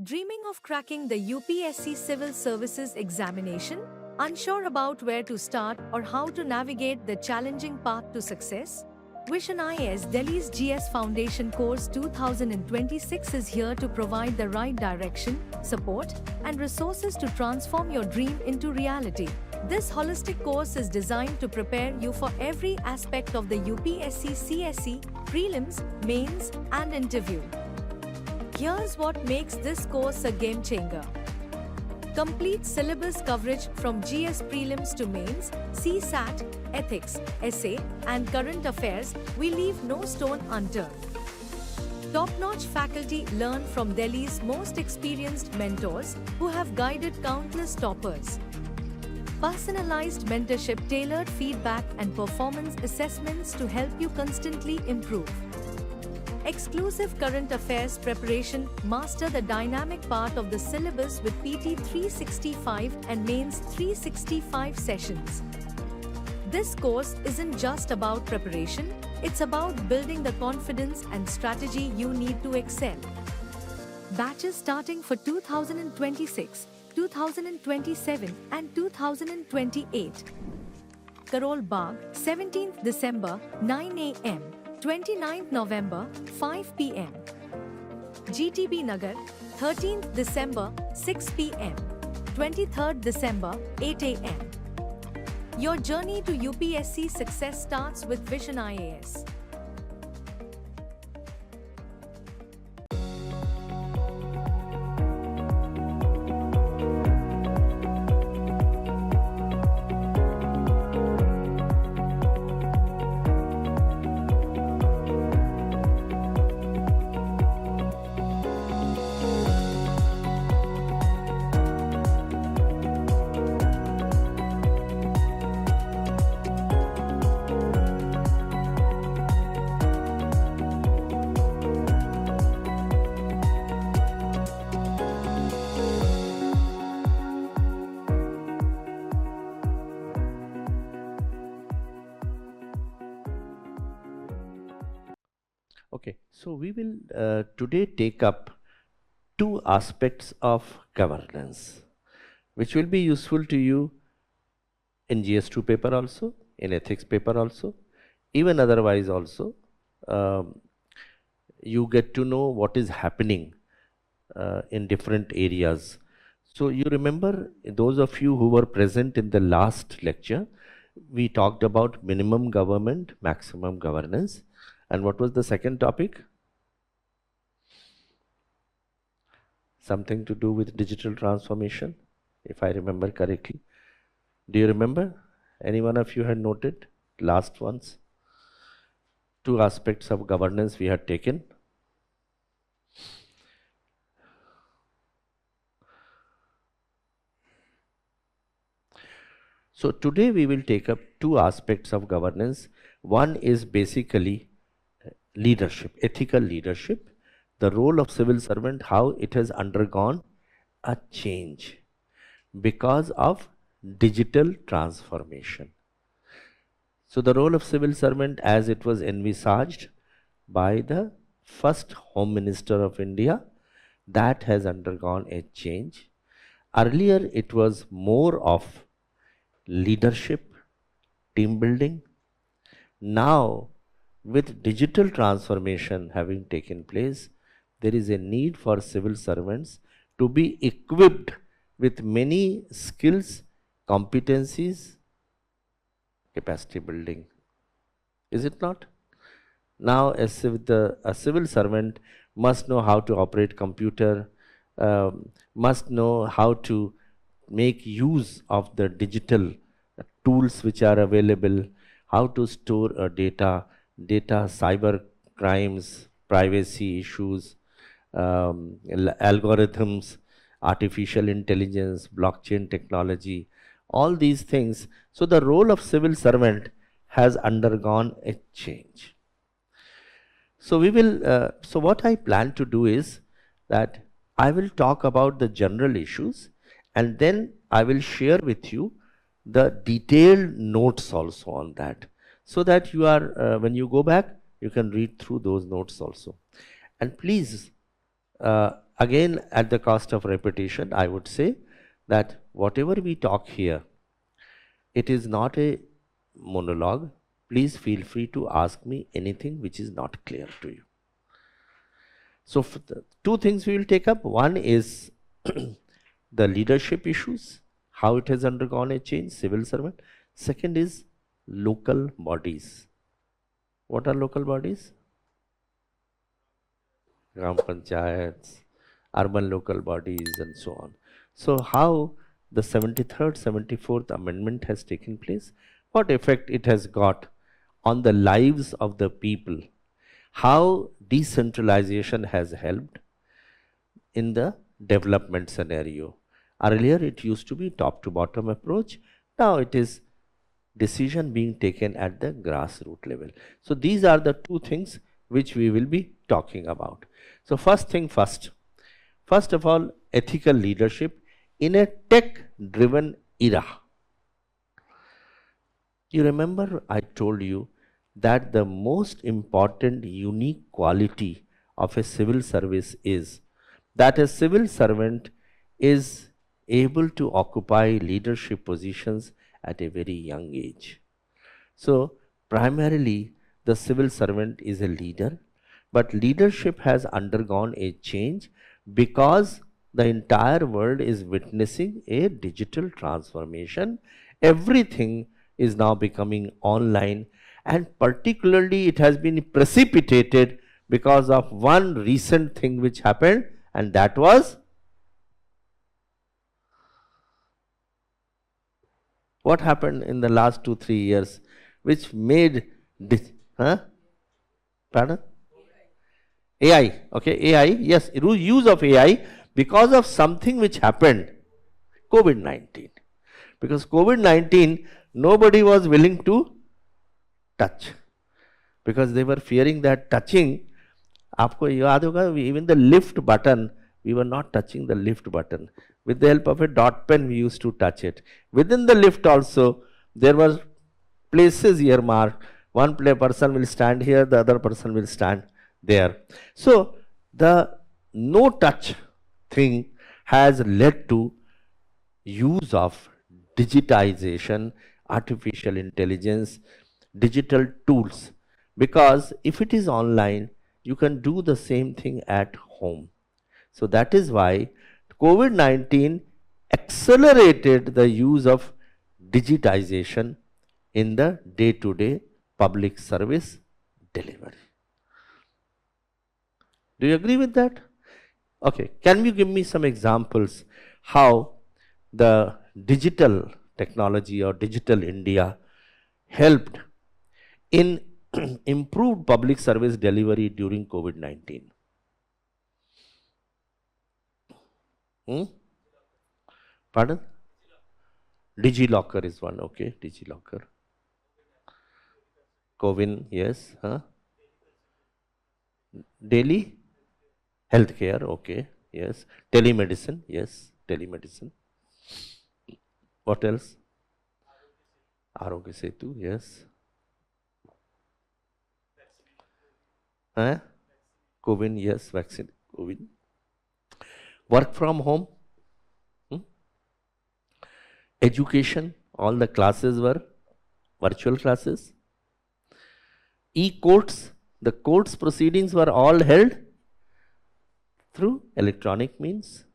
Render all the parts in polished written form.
Dreaming of cracking the UPSC Civil Services examination? Unsure about where to start or how to navigate the challenging path to success? Vision IAS Delhi's GS Foundation Course 2026 is here to provide the right direction, support, and resources to transform your dream into reality. This holistic course is designed to prepare you for every aspect of the UPSC CSE, prelims, mains, and interview. Here's what makes this course a game changer. Complete syllabus coverage from GS prelims to mains, CSAT, ethics, essay, and current affairs. We leave no stone unturned. Top-notch faculty learn from Delhi's most experienced mentors who have guided countless toppers. Personalized mentorship, tailored feedback, and performance assessments to help you constantly improve. Exclusive current affairs preparation. Master the dynamic part of the syllabus with PT 365 and Mains 365 sessions. This course isn't just about preparation, it's about building the confidence and strategy you need to excel. Batches starting for 2026, 2027 and 2028. Karol Bagh, 17th December, 9 a.m. 29th November, 5 p.m. GTB Nagar, 13th December, 6 p.m. 23rd December, 8 a.m. Your journey to UPSC success starts with Vision IAS. Okay, so we will today take up two aspects of governance, which will be useful to you in GS2 paper also, in ethics paper also, even otherwise also. You get to know what is happening in different areas. So you remember, those of you who were present in the last lecture, we talked about minimum government, maximum governance. And what was the second topic? Something to do with digital transformation, if I remember correctly. Do you remember? Any one of you had noted? Last ones. Two aspects of governance we had taken. So today we will take up two aspects of governance. One is basically leadership, ethical leadership, the role of civil servant, how it has undergone a change because of digital transformation. So the role of civil servant as it was envisaged by the first Home Minister of India, that has undergone a change. Earlier it was more of leadership, team building. Now, with digital transformation having taken place, there is a need for civil servants to be equipped with many skills, competencies, capacity building. Is it not? Now, a civil servant must know how to operate computer, must know how to make use of the digital tools which are available, how to store data, cyber crimes, privacy issues, algorithms, artificial intelligence, blockchain technology, all these things. So the role of civil servant has undergone a change. So we will, so what I plan to do is that I will talk about the general issues and then I will share with you the detailed notes also on that. so that you are, when you go back, you can read through those notes also. And please, again, at the cost of repetition, I would say that whatever we talk here, it is not a monologue. Please feel free to ask me anything which is not clear to you. So two things we will take up. One is the leadership issues, how it has undergone a change, civil servant. Second is local bodies. What are local bodies? Gram panchayats, urban local bodies, and so on. So how the 73rd, 74th Amendment has taken place, what effect it has got on the lives of the people, how decentralization has helped in the development scenario. Earlier it used to be top to bottom approach, now it is decision being taken at the grassroots level. So these are the two things which we will be talking about. So first thing first of all, ethical leadership in a tech-driven era. You remember I told you that the most important unique quality of a civil service is that a civil servant is able to occupy leadership positions at a very young age. So primarily the civil servant is a leader, but leadership has undergone a change because the entire world is witnessing a digital transformation. Everything is now becoming online, and particularly it has been precipitated because of one recent thing which happened, and that was what happened in the last 2-3 years which made this, pardon? AI, okay, AI, yes, use of AI because of something which happened, COVID-19. Because COVID-19, nobody was willing to touch because they were fearing that touching, aapko yaad hoga, even the lift button, we were not touching the lift button. With the help of a dot pen, we used to touch it. Within the lift also, there were places earmarked. One person will stand here, the other person will stand there. So the no touch thing has led to use of digitization, artificial intelligence, digital tools, because if it is online, you can do the same thing at home. So that is why COVID-19 accelerated the use of digitization in the day-to-day public service delivery. Do you agree with that? Okay, can you give me some examples how the digital technology or digital India helped in improved public service delivery during COVID-19? Pardon? DigiLocker is one, okay, DigiLocker. Covin, yes, Daily healthcare, okay, yes. Telemedicine, yes, telemedicine. What else? Arogya Setu, yes. Covin, yes, vaccine, Covin. Work from home. Education, all the classes were virtual classes. E-courts, the courts proceedings were all held through electronic means.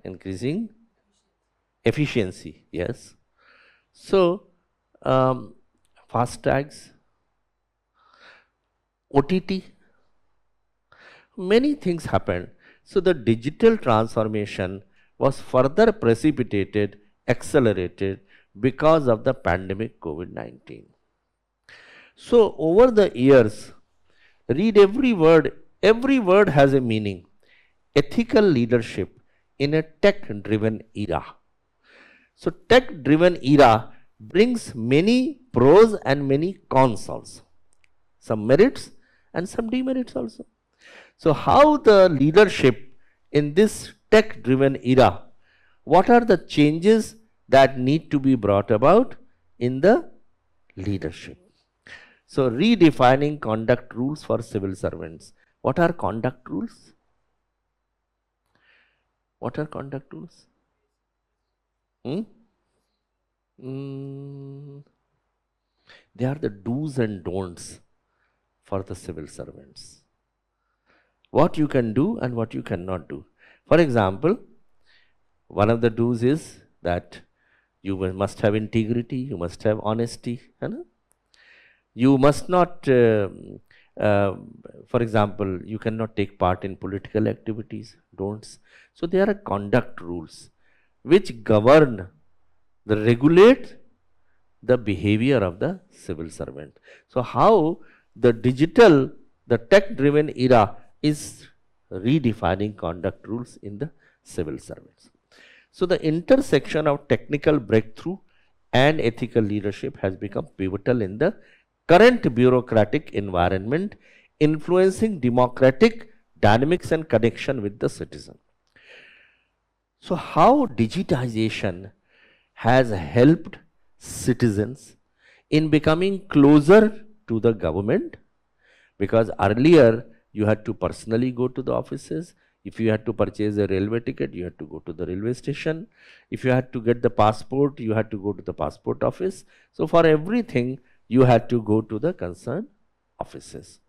Increasing efficiency, yes. So, fast tags, OTT, many things happened. So the digital transformation was further precipitated, accelerated because of the pandemic COVID-19. So over the years, read every word has a meaning. Ethical leadership in a tech-driven era. So tech-driven era brings many pros and many cons also. Some merits and some demerits also. So how the leadership in this tech-driven era, what are the changes that need to be brought about in the leadership. So redefining conduct rules for civil servants. What are conduct rules? What are conduct rules? Hmm? They are the do's and don'ts for the civil servants. What you can do and what you cannot do. For example, one of the do's is that you must have integrity, you must have honesty. You must not, for example, you cannot take part in political activities, don'ts. So there are conduct rules which govern, regulate the behavior of the civil servant. So how the digital, the tech-driven era is redefining conduct rules in the civil servants. So the intersection of technical breakthrough and ethical leadership has become pivotal in the current bureaucratic environment, influencing democratic dynamics and connection with the citizen. So how digitization has helped citizens in becoming closer to the government, because earlier you had to personally go to the offices. If you had to purchase a railway ticket, you had to go to the railway station. If you had to get the passport, you had to go to the passport office. So for everything, you had to go to the concerned offices.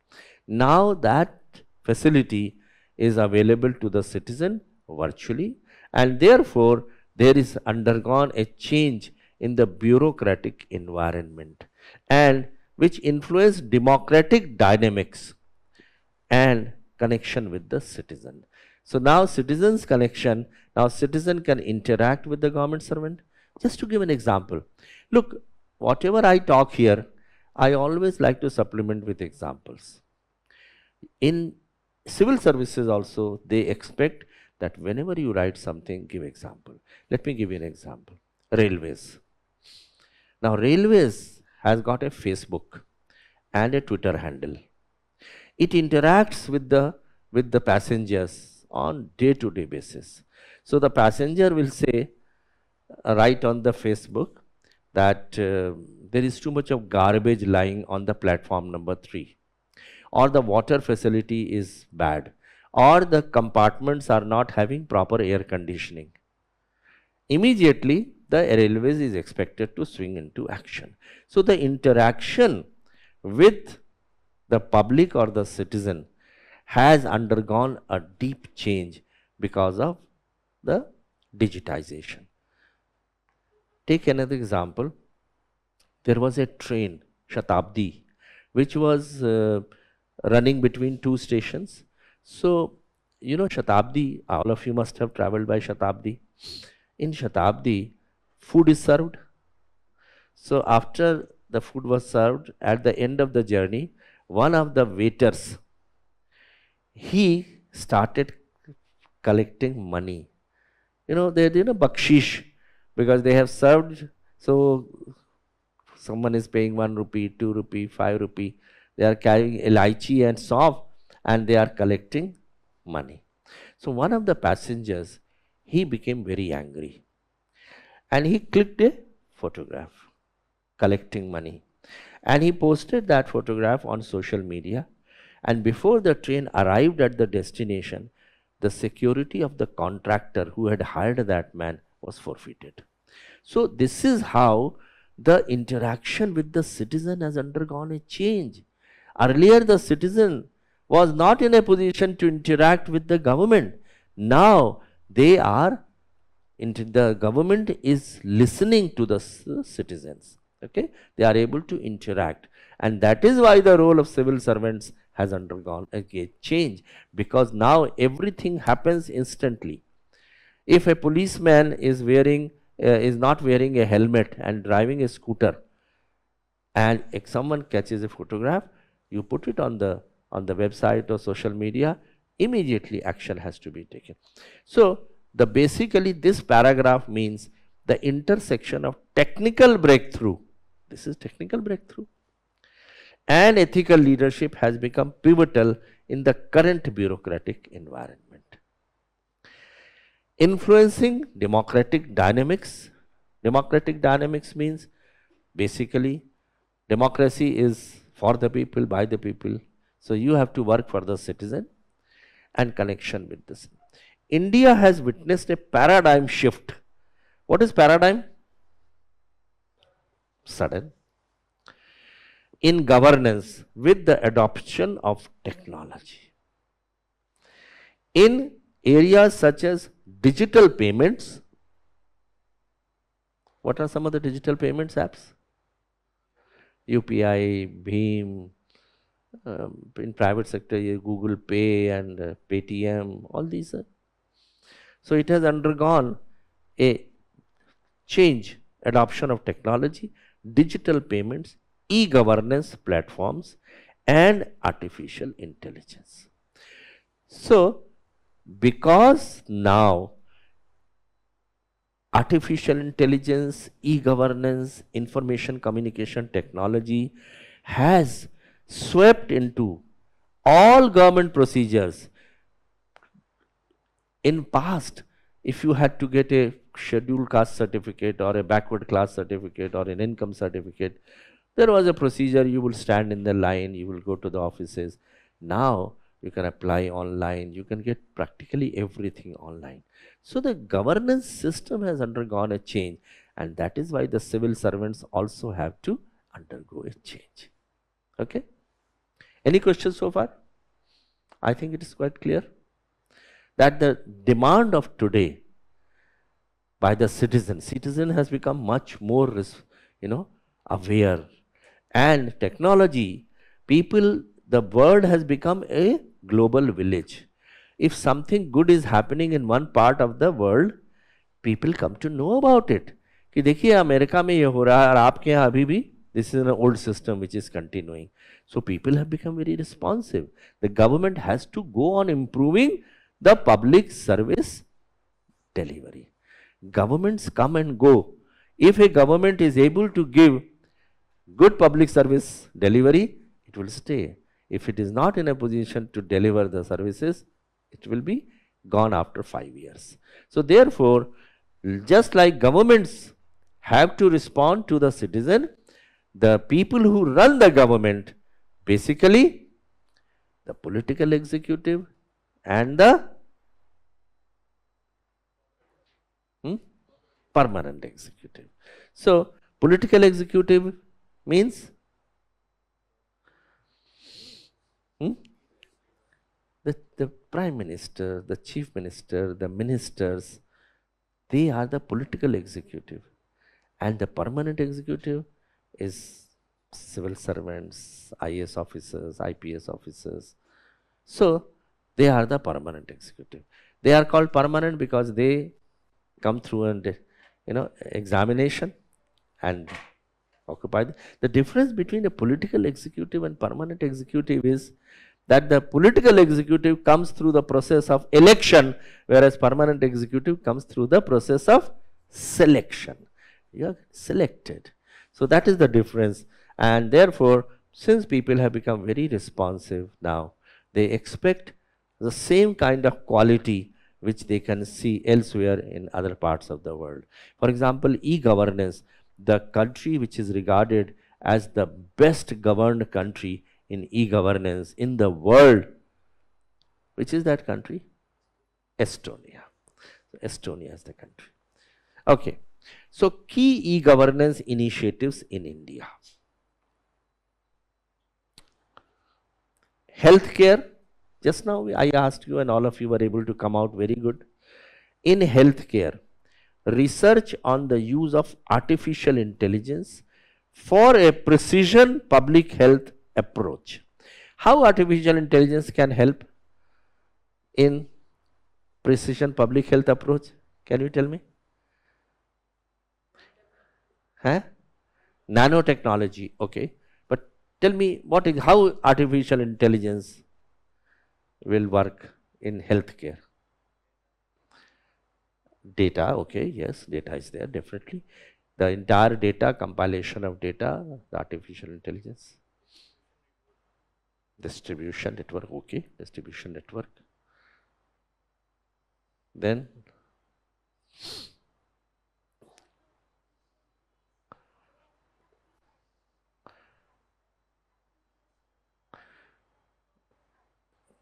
Now that facility is available to the citizen virtually, and therefore there is undergone a change in the bureaucratic environment, and which influence democratic dynamics and connection with the citizen. So now citizens connection, now citizen can interact with the government servant. Just to give an example, look, whatever I talk here, I always like to supplement with examples. In civil services also, they expect that whenever you write something, give example. Let me give you an example. Railways. Now railways has got a Facebook and a Twitter handle. It interacts with the passengers on day-to-day basis. So the passenger will say, write on the Facebook that there is too much of garbage lying on the platform number 3, or the water facility is bad, or the compartments are not having proper air conditioning. Immediately the railways is expected to swing into action. So the interaction with the public or the citizen has undergone a deep change because of the digitization. Take another example. There was a train, Shatabdi, which was running between 2 stations. So, you know Shatabdi, all of you must have traveled by Shatabdi. In Shatabdi, food is served. So after the food was served, at the end of the journey, one of the waiters, he started collecting money. They bakshish, because they have served. So someone is paying 1 rupee, 2 rupee, 5 rupee. They are carrying elaichi and soft, and they are collecting money. So one of the passengers, he became very angry, and he clicked a photograph collecting money, and he posted that photograph on social media. And before the train arrived at the destination, the security of the contractor who had hired that man was forfeited. So this is how the interaction with the citizen has undergone a change. Earlier the citizen was not in a position to interact with the government. Now the government is listening to the citizens. Okay, they are able to interact, and that is why the role of civil servants has undergone a change, because now everything happens instantly. If a policeman is not wearing a helmet and driving a scooter, and if someone catches a photograph, you put it on the website or social media, immediately action has to be taken. So basically this paragraph means the intersection of technical breakthrough, this is technical breakthrough, and ethical leadership has become pivotal in the current bureaucratic environment. Influencing democratic dynamics. Democratic dynamics means basically Democracy is for the people, by the people. So you have to work for the citizen and connection with this. India has witnessed a paradigm shift. What is paradigm? Sudden. In governance with the adoption of technology. In areas such as digital payments, what are some of the digital payments apps? UPI, Bheem, in private sector, Google Pay and Paytm, all these. So it has undergone a change, adoption of technology, digital payments, e-governance platforms, and artificial intelligence. So, because now artificial intelligence, e-governance, information communication technology has swept into all government procedures. In past, if you had to get a scheduled caste certificate or a backward class certificate or an income certificate, there was a procedure. You will stand in the line, you will go to the offices. Now you can apply online, you can get practically everything online. So the governance system has undergone a change, and that is why the civil servants also have to undergo a change. Okay? Any questions so far? I think it is quite clear that the demand of today by the citizen has become much more, aware. And technology, people, the world has become a global village. If something good is happening in one part of the world, people come to know about it. कि देखिए America में ये हो रहा है और आपके यहाँ अभी भी, this is an old system which is continuing. So people have become very responsive. The government has to go on improving the public service delivery. Governments come and go. If a government is able to give good public service delivery, it will stay. If it is not in a position to deliver the services, it will be gone after 5 years. So therefore, just like governments have to respond to the citizen, the people who run the government, basically the political executive and the permanent executive. So political executive means the prime minister, the chief minister, the ministers, they are the political executive, and the permanent executive is civil servants, IAS officers, IPS officers. So they are the permanent executive. They are called permanent because they come through an examination and occupy. The difference between a political executive and permanent executive is that the political executive comes through the process of election, whereas permanent executive comes through the process of selection. You are selected. So that is the difference. And therefore, since people have become very responsive now, they expect the same kind of quality which they can see elsewhere in other parts of the world. For example, e-governance, the country which is regarded as the best governed country in e-governance in the world, which is that country? Estonia. Estonia is the country. Okay. So key e-governance initiatives in India. Healthcare. Just now I asked you and all of you were able to come out very good. In healthcare, research on the use of artificial intelligence for a precision public health approach. How artificial intelligence can help in precision public health approach? Can you tell me? Nanotechnology, okay. But tell me, how artificial intelligence will work in healthcare? Data, okay, yes, data is there, definitely. The entire data, compilation of data, the artificial intelligence. Distribution network, okay, distribution network. Then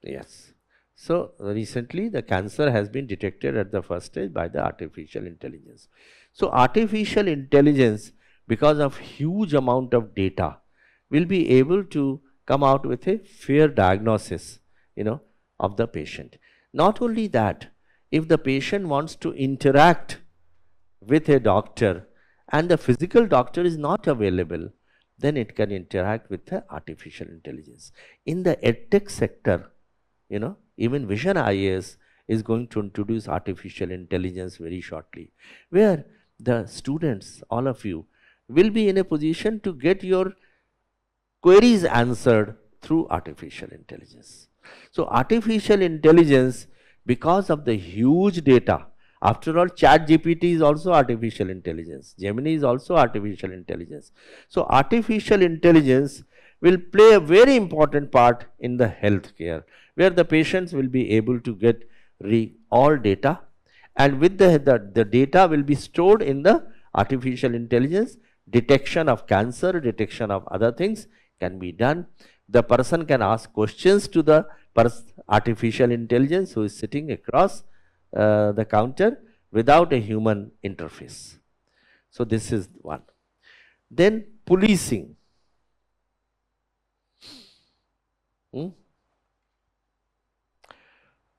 Yes. So recently the cancer has been detected at the first stage by the artificial intelligence. So artificial intelligence, because of huge amount of data, will be able to come out with a fair diagnosis, of the patient. Not only that, if the patient wants to interact with a doctor and the physical doctor is not available, then it can interact with the artificial intelligence. In the edtech sector, even Vision IAS is going to introduce artificial intelligence very shortly, where the students, all of you, will be in a position to get your queries answered through artificial intelligence. So artificial intelligence, because of the huge data, after all, chat GPT is also artificial intelligence, Gemini is also artificial intelligence. So artificial intelligence will play a very important part in the healthcare, where the patients will be able to get all data, and with the data will be stored in the artificial intelligence. Detection of cancer, detection of other things can be done. The person can ask questions to the artificial intelligence who is sitting across the counter without a human interface. So this is one. Then policing.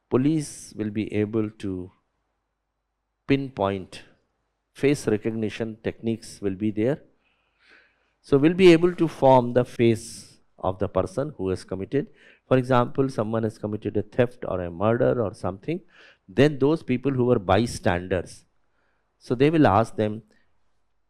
Police will be able to pinpoint, face recognition techniques will be there. So we'll be able to form the face of the person who has committed. For example, someone has committed a theft or a murder or something, then those people who were bystanders, so they will ask them,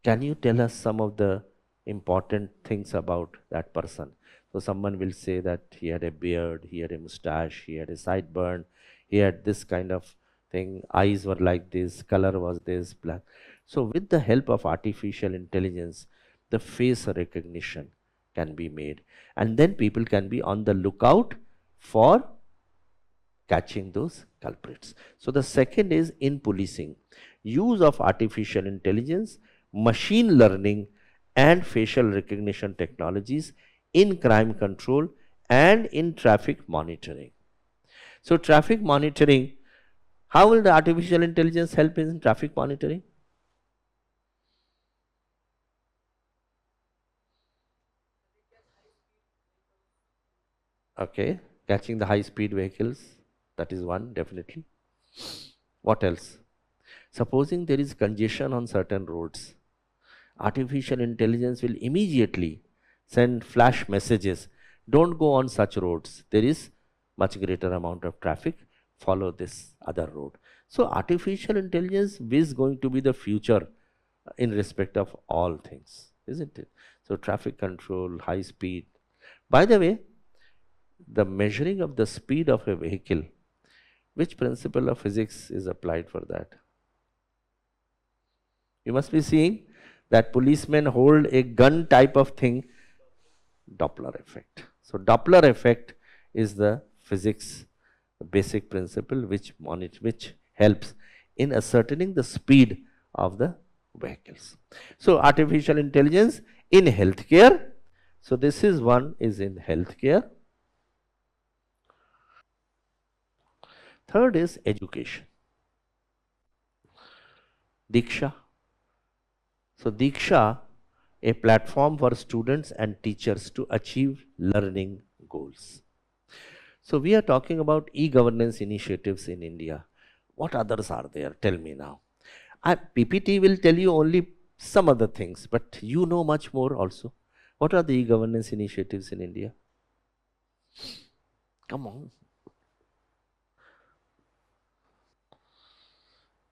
can you tell us some of the important things about that person? So someone will say that he had a beard, he had a mustache, he had a sideburn, he had this kind of thing, eyes were like this, color was this, black. So with the help of artificial intelligence, the face recognition can be made, and then people can be on the lookout for catching those culprits. So the second is in policing, use of artificial intelligence, machine learning and facial recognition technologies in crime control and in traffic monitoring. So traffic monitoring, how will the artificial intelligence help in traffic monitoring? Okay, catching the high speed vehicles, that is one, definitely. What else? Supposing there is congestion on certain roads, artificial intelligence will immediately send flash messages, don't go on such roads, there is much greater amount of traffic, follow this other road. So artificial intelligence is going to be the future in respect of all things, isn't it? So traffic control, high speed. By the way, the measuring of the speed of a vehicle, which principle of physics is applied for that? You must be seeing that policemen hold a gun type of thing, Doppler effect. So Doppler effect is the physics, the basic principle which helps in ascertaining the speed of the vehicles. So artificial intelligence in healthcare. So this is one is in healthcare. Third is education. Diksha. So Diksha, a platform for students and teachers to achieve learning goals. So we are talking about e-governance initiatives in India. What others are there? Tell me now. PPT will tell you only some other things, but you know much more also. What are the e-governance initiatives in India? Come on.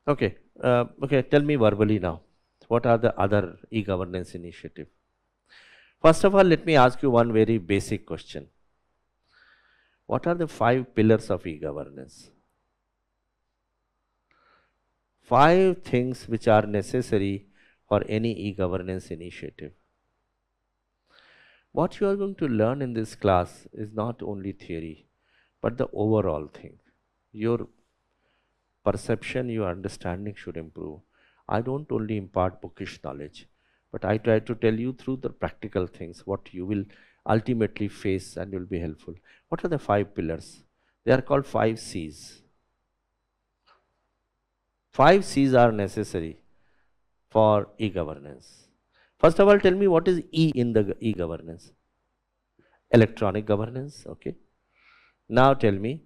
Okay, tell me verbally now. What are the other e-governance initiatives? First of all, let me ask you one very basic question. What are the 5 pillars of e-governance? 5 things which are necessary for any e-governance initiative. What you are going to learn in this class is not only theory, but the overall thing. Your perception, your understanding should improve. I don't only impart bookish knowledge, but I try to tell you through the practical things what you will ultimately face and will be helpful. What are the 5 pillars? They are called 5 C's. 5 C's are necessary for e-governance. First of all, tell me what is E in the e-governance? Electronic governance, okay. Now tell me,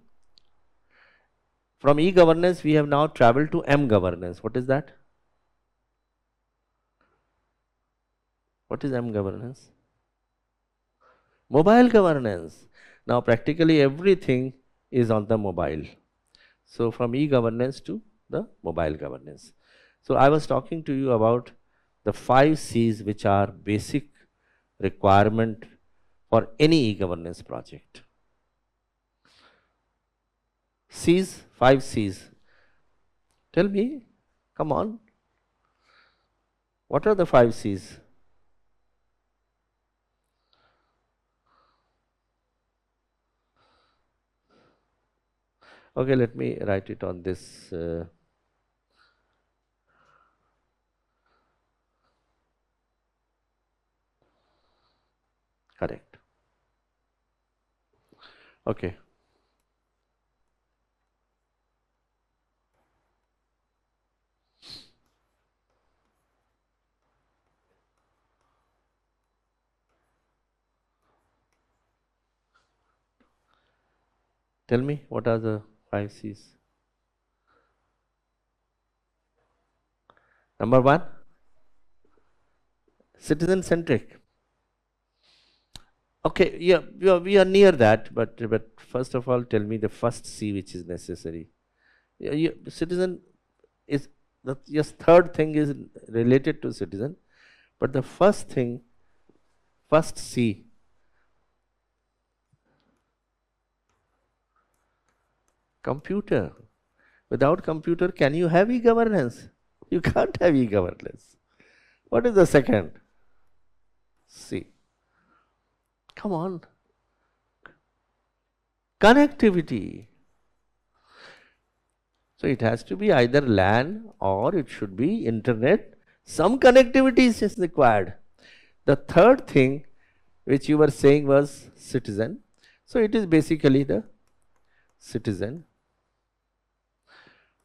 from e-governance we have now traveled to M-governance. What is that? What is M-governance? Mobile governance. Now practically everything is on the mobile. So from e-governance to the mobile governance. So I was talking to you about the 5 C's which are basic requirement for any e-governance project. C's, 5 C's. Tell me, come on. What are the 5 C's? Okay, let me write it on this. Correct. Okay. Tell me, what are the 5 C's? Number 1, citizen-centric. Okay, yeah, we are near that, but first of all, tell me the first C which is necessary. Citizen is, yes, third thing is related to citizen, but the first thing, first C, computer. Without computer, can you have e-governance? You can't have e-governance. What is the second? C. Come on. Connectivity. So it has to be either LAN or it should be internet. Some connectivity is required. The third thing which you were saying was citizen. So it is basically the citizen.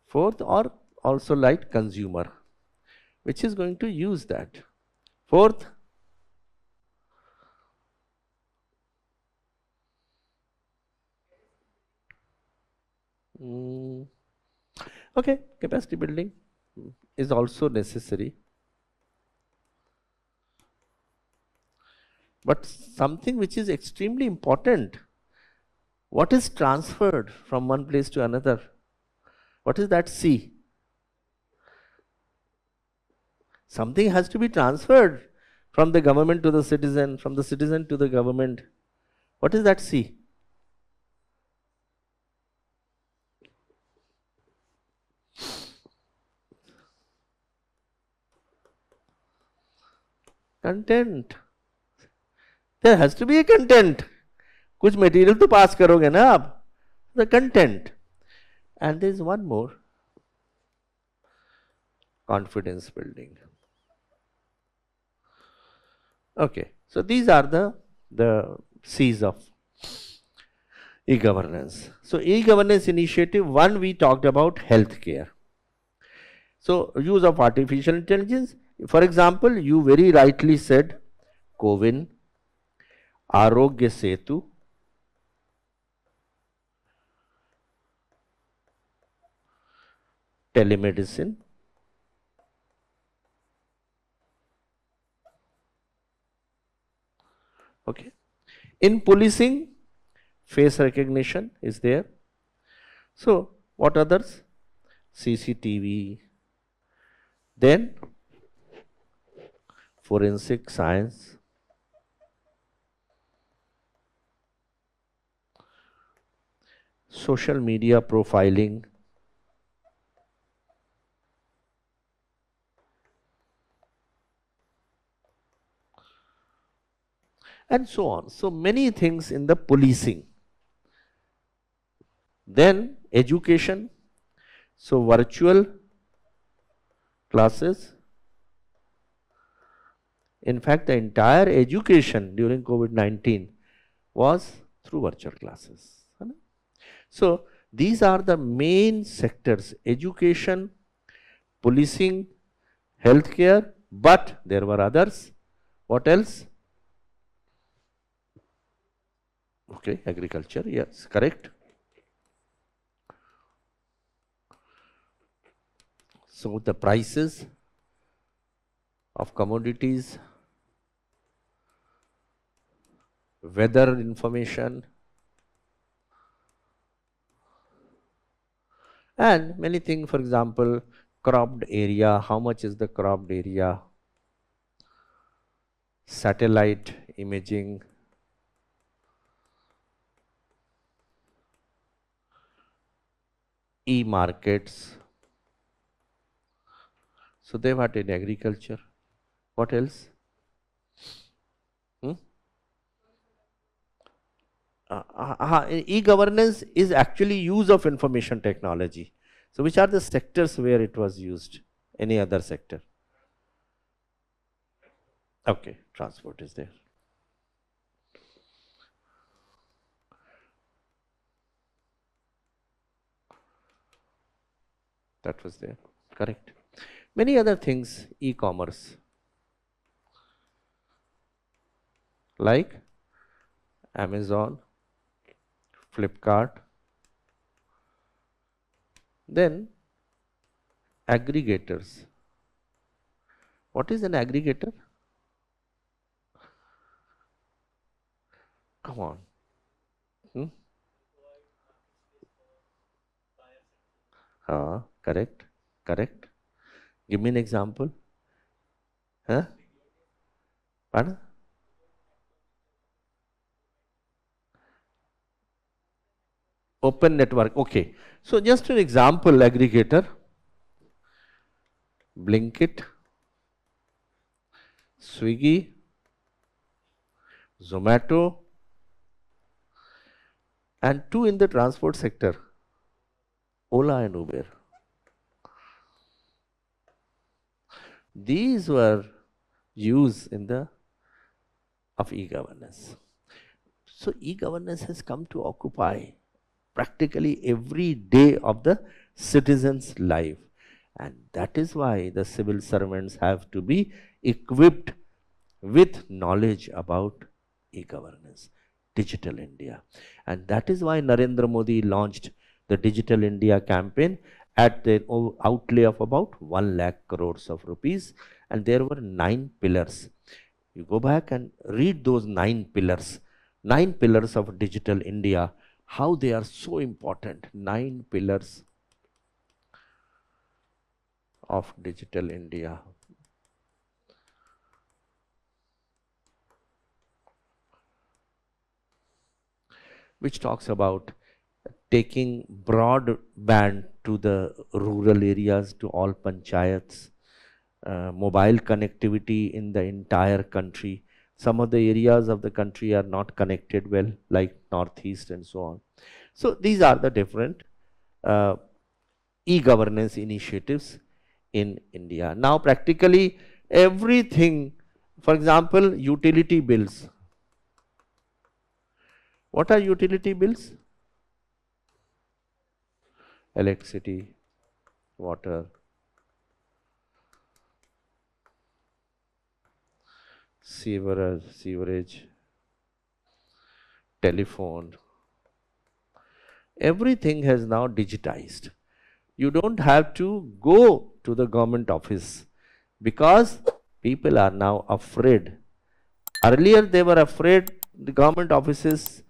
Fourth, or also like consumer, which is going to use that. Fourth, okay, capacity building is also necessary. But something which is extremely important, what is transferred from one place to another? What is that C? Something has to be transferred from the government to the citizen, from the citizen to the government. What is that C? Content. There has to be a content. कुछ material तो pass करोगे ना आप. The content. And there is one more. Confidence building. Okay. So these are the C's of e-governance. So e-governance initiative 1, we talked about healthcare. So use of artificial intelligence. For example, you very rightly said CoWIN, Arogya Setu, telemedicine, okay. In policing, face recognition is there. So what others? CCTV, then forensic science, social media profiling, and so on. So many things in the policing. Then education, so virtual classes. In fact, the entire education during COVID-19 was through virtual classes. So these are the main sectors: education, policing, healthcare, but there were others. What else? Okay, agriculture, yes, correct. So the prices of commodities, weather information, and many things. For example, cropped area, how much is the cropped area, satellite imaging, e-markets. So they were in agriculture. What else? Hmm? E-governance is actually use of information technology. So which are the sectors where it was used? Any other sector? Okay, transport is there. That was there, correct. Many other things, e-commerce, like Amazon, Flipkart. Then aggregators. What is an aggregator? Come on. Correct, correct. Give me an example. Huh? Pardon? Open network. Okay. So just an example, aggregator. Blinkit, Swiggy, Zomato, and two in the transport sector, Ola and Uber. These were used in the of e-governance. So e-governance has come to occupy practically every day of the citizen's life. And that is why the civil servants have to be equipped with knowledge about e-governance, Digital India. And that is why Narendra Modi launched the Digital India campaign at the outlay of about 1 lakh crores of rupees. And there were 9 pillars. You go back and read those 9 pillars. 9 pillars of Digital India, how they are so important. 9 pillars of Digital India. Which talks about taking broadband to the rural areas, to all panchayats, mobile connectivity in the entire country. Some of the areas of the country are not connected well, like Northeast and so on. So these are the different e-governance initiatives in India. Now practically everything, for example, utility bills. What are utility bills? Electricity, water, sewerage, telephone. Everything has now digitized. You don't have to go to the government office because people are now afraid. Earlier they were afraid the government offices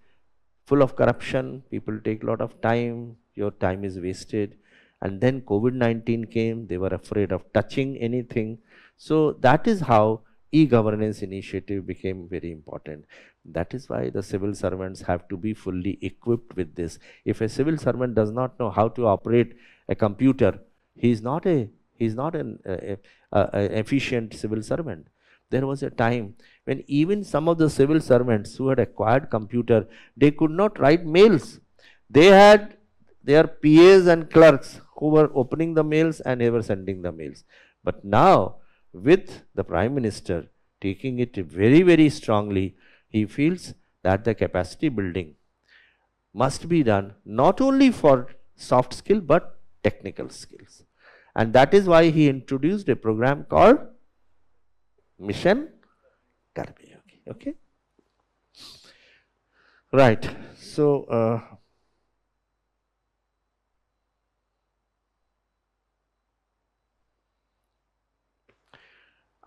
full of corruption, people take a lot of time, your time is wasted. And then COVID-19 came, they were afraid of touching anything. So that is how e-governance initiative became very important. That is why the civil servants have to be fully equipped with this. If a civil servant does not know how to operate a computer, he is not an efficient civil servant. There was a time when even some of the civil servants who had acquired computer, they could not write mails. They had their PAs and clerks who were opening the mails and they were sending the mails. But now, with the Prime Minister taking it very, very strongly, he feels that the capacity building must be done not only for soft skill but technical skills. And that is why he introduced a program called Mission Karmayogi. Okay? Right. So,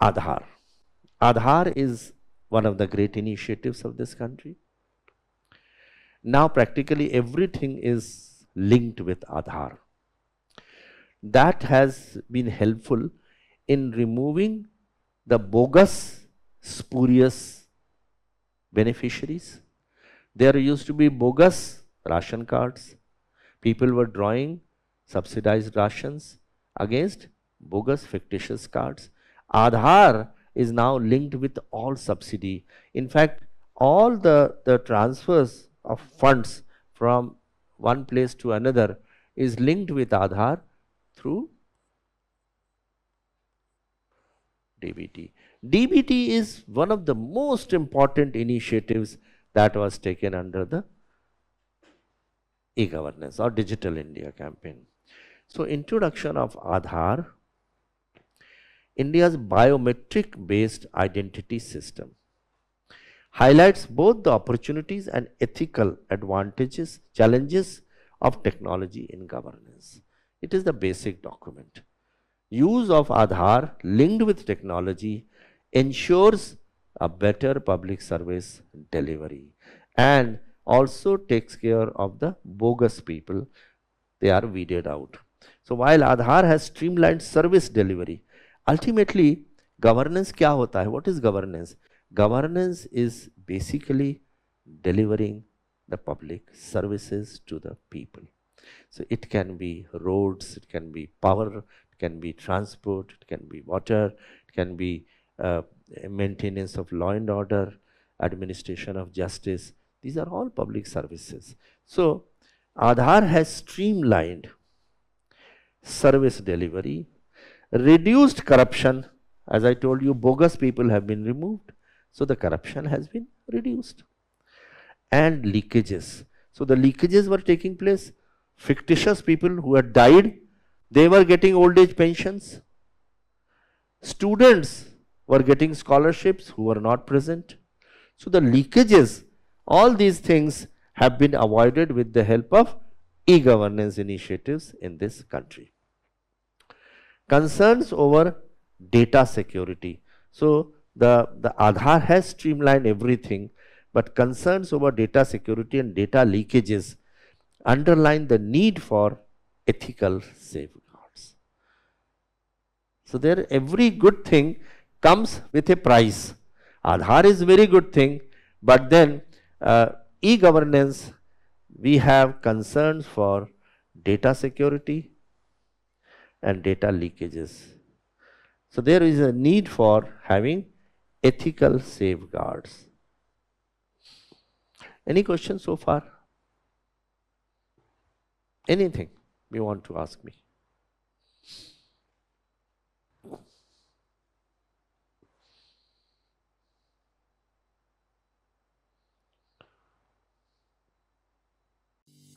Aadhaar. Aadhaar is one of the great initiatives of this country. Now practically everything is linked with Aadhaar. That has been helpful in removing the bogus, spurious beneficiaries. There used to be bogus ration cards. People were drawing subsidized rations against bogus, fictitious cards. Aadhaar is now linked with all subsidy. In fact, all the transfers of funds from one place to another is linked with Aadhaar through DBT. DBT is one of the most important initiatives that was taken under the e-governance or Digital India campaign. So, introduction of Aadhaar, India's biometric based identity system, highlights both the opportunities and ethical advantages, challenges of technology in governance. It is the basic document. Use of Aadhaar linked with technology ensures a better public service delivery and also takes care of the bogus people. They are weeded out. So while Aadhaar has streamlined service delivery, ultimately governance kya hota hai? What is governance? Governance is basically delivering the public services to the people. So it can be roads, it can be power, it can be transport, it can be water, it can be maintenance of law and order, administration of justice. These are all public services. So Aadhaar has streamlined service delivery, reduced corruption. As I told you, bogus people have been removed. So the corruption has been reduced. And leakages. So the leakages were taking place. Fictitious people who had died, they were getting old age pensions. Students were getting scholarships who were not present. So the leakages, all these things have been avoided with the help of e-governance initiatives in this country. Concerns over data security. So the Aadhaar has streamlined everything, but concerns over data security and data leakages underline the need for ethical safeguards. So there, every good thing comes with a price. Aadhaar is a very good thing, but then e-governance, we have concerns for data security and data leakages. So there is a need for having ethical safeguards. Any questions so far? Anything you want to ask me?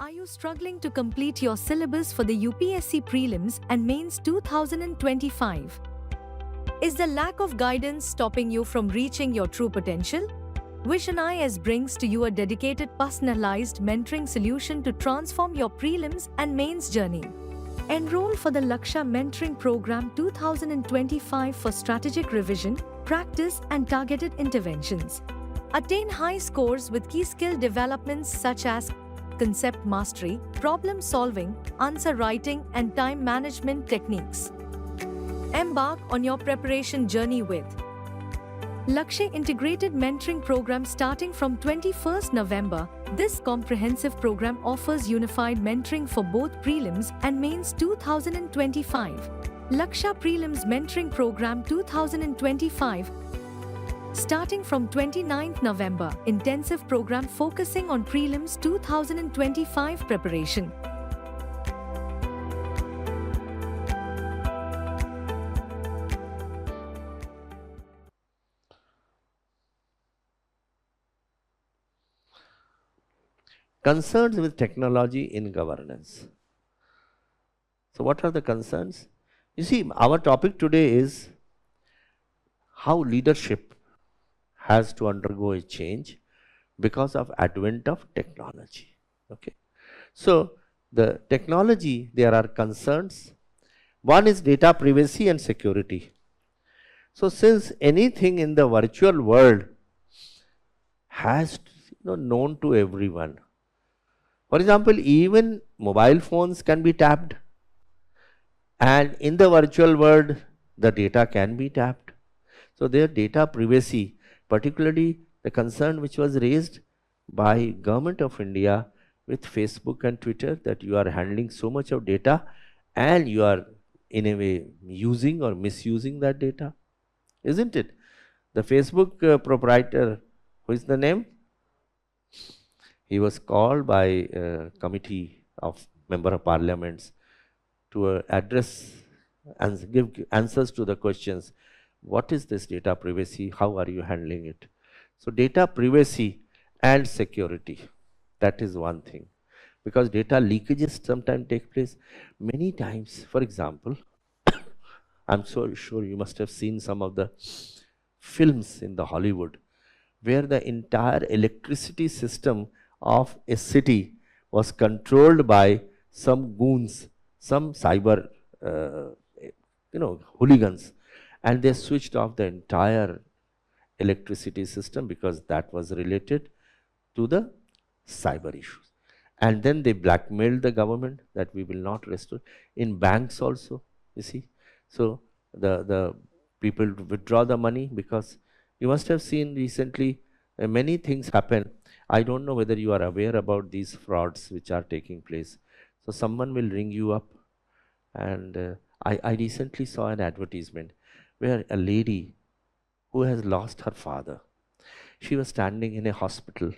Are you struggling to complete your syllabus for the UPSC Prelims and Mains 2025? Is the lack of guidance stopping you from reaching your true potential? Vision IS brings to you a dedicated, personalized mentoring solution to transform your prelims and mains journey. Enroll for the Lakshya Mentoring Program 2025 for strategic revision, practice, and targeted interventions. Attain high scores with key skill developments such as concept mastery, problem solving, answer writing, and time management techniques. Embark on your preparation journey with Lakshya Integrated Mentoring Program starting from 21st November. This comprehensive program offers unified mentoring for both prelims and mains 2025. Lakshya Prelims Mentoring Program 2025 starting from 29th November. Intensive program focusing on prelims 2025 preparation. Concerns with technology in governance. So what are the concerns? You see, our topic today is how leadership has to undergo a change because of advent of technology. Okay. So the technology, there are concerns. One is data privacy and security. So since anything in the virtual world has known to everyone. For example, even mobile phones can be tapped, and in the virtual world the data can be tapped. So their data privacy, particularly the concern which was raised by Government of India with Facebook and Twitter, that you are handling so much of data and you are in a way using or misusing that data, isn't it? The Facebook proprietor, who is the name? He was called by a committee of member of parliaments to address and give answers to the questions. What is this data privacy? How are you handling it? So data privacy and security, that is one thing. Because data leakages sometimes take place. Many times, for example, I'm so sure you must have seen some of the films in the Hollywood where the entire electricity system of a city was controlled by some goons, some cyber, hooligans, and they switched off the entire electricity system because that was related to the cyber issues. And then they blackmailed the government that we will not restore. In banks also, you see. So the people withdraw the money because you must have seen recently many things happen. I don't know whether you are aware about these frauds which are taking place. So someone will ring you up, and I recently saw an advertisement where a lady who has lost her father, she was standing in a hospital,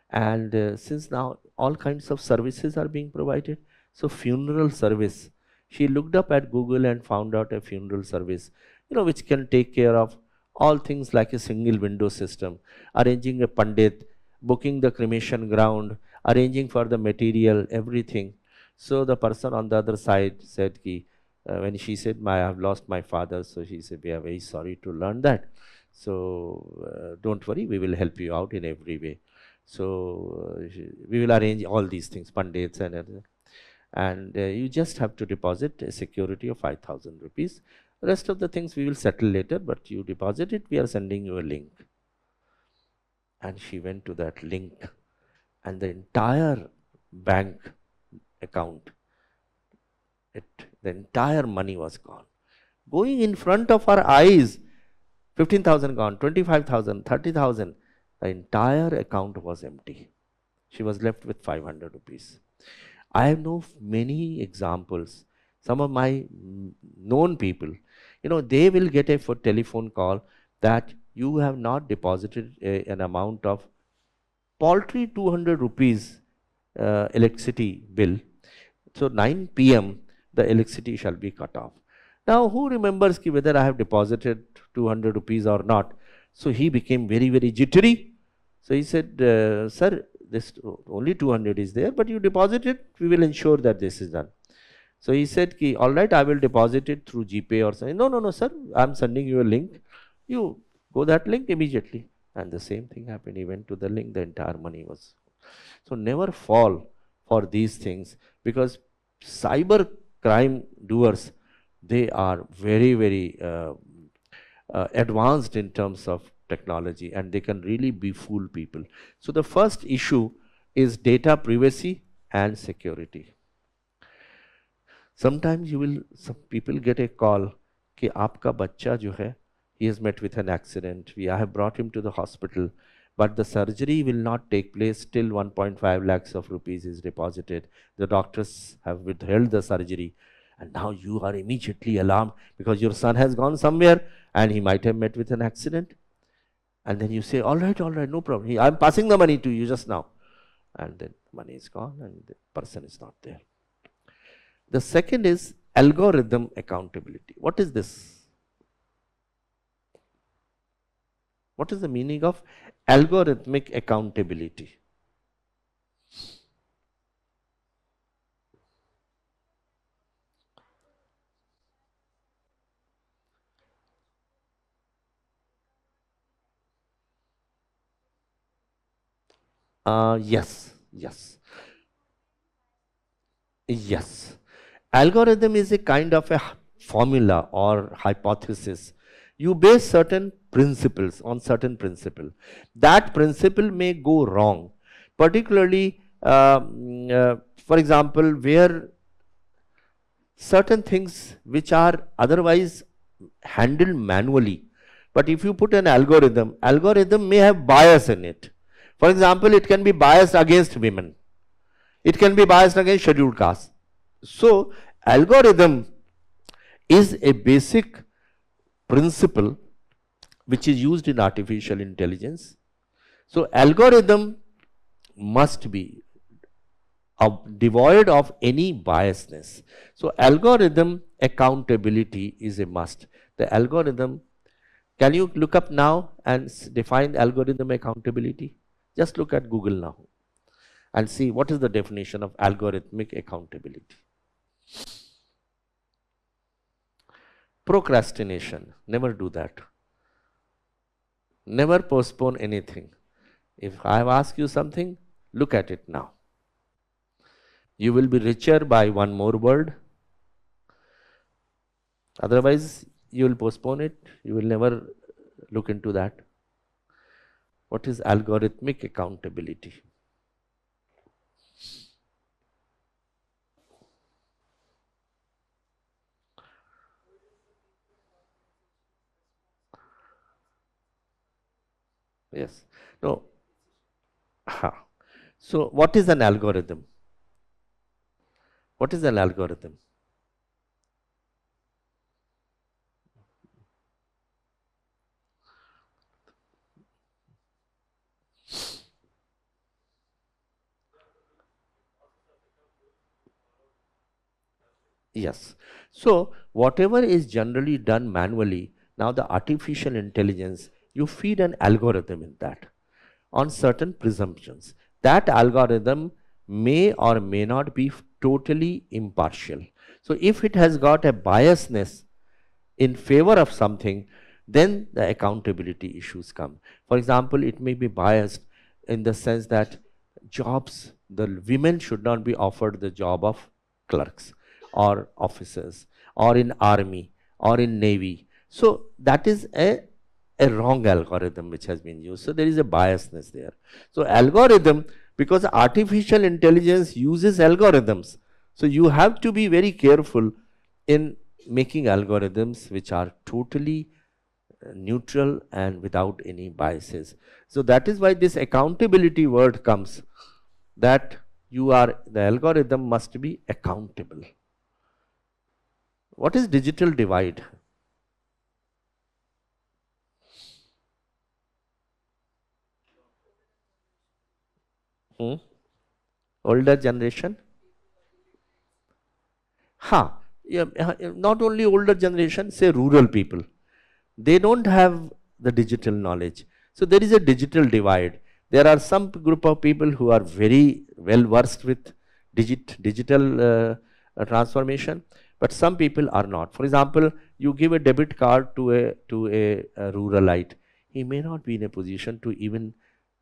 and since now all kinds of services are being provided, so funeral service, she looked up at Google and found out a funeral service, which can take care of all things like a single window system, arranging a pandit, booking the cremation ground, arranging for the material, everything. So the person on the other side said, when she said, I have lost my father, so she said, we are very sorry to learn that. So don't worry, we will help you out in every way. So we will arrange all these things, pandits and everything. And you just have to deposit a security of 5,000 rupees. Rest of the things we will settle later, but you deposit it, we are sending you a link. And she went to that link, and the entire bank account, the entire money was gone. Going in front of her eyes, 15,000 gone, 25,000, 30,000. The entire account was empty. She was left with 500 rupees. I know many examples. Some of my known people, they will get a telephone call that you have not deposited an amount of paltry 200 rupees electricity bill. So 9 p.m. the electricity shall be cut off. Now who remembers whether I have deposited 200 rupees or not? So he became very, very jittery. So he said, sir, this only 200 is there, but you deposit it, we will ensure that this is done. So he said, all right, I will deposit it through GPay or something. No, sir, I'm sending you a link. You go that link immediately. And the same thing happened. He went to the link, the entire money was. So never fall for these things, because cyber crime doers, they are very, very advanced in terms of technology, and they can really befool people. So the first issue is data privacy and security. Sometimes some people get a call कि आपका बच्चा जो है, he has met with an accident, I have brought him to the hospital, but the surgery will not take place till 1.5 lakhs of rupees is deposited. The doctors have withheld the surgery, and now you are immediately alarmed because your son has gone somewhere and he might have met with an accident. And then you say, all right, no problem. I'm passing the money to you just now. And then money is gone and the person is not there. The second is algorithm accountability. What is this? What is the meaning of algorithmic accountability? Yes, yes, yes. Algorithm is a kind of a formula or hypothesis. You base certain principles on certain principle. That principle may go wrong, particularly, for example, where certain things which are otherwise handled manually. But if you put an algorithm may have bias in it. For example, it can be biased against women. It can be biased against scheduled castes. So, algorithm is a basic principle which is used in artificial intelligence. So, algorithm must be devoid of any biasness. So, algorithm accountability is a must. The algorithm, can you look up now and define algorithm accountability? Just look at Google now and see what is the definition of algorithmic accountability. Procrastination, never do that. Never postpone anything. If I have asked you something, look at it now. You will be richer by one more word. Otherwise, you will postpone it. You will never look into that. What is algorithmic accountability? Yes. No. So, what is an algorithm? What is an algorithm? Yes. So, whatever is generally done manually, now the artificial intelligence, you feed an algorithm in that on certain presumptions. That algorithm may or may not be totally impartial. So, if it has got a biasness in favor of something, then the accountability issues come. For example, it may be biased in the sense that jobs, the women should not be offered the job of clerks or officers or in army or in navy. So that is a wrong algorithm which has been used. So there is a biasness there. So algorithm, because artificial intelligence uses algorithms, so you have to be very careful in making algorithms which are totally neutral and without any biases. So that is why this accountability word comes, that the algorithm must be accountable. What is digital divide? Older generation? Yeah, not only older generation, say rural people. They don't have the digital knowledge. So there is a digital divide. There are some group of people who are very well versed with digital transformation, but some people are not. For example, you give a debit card to a ruralite. He may not be in a position to even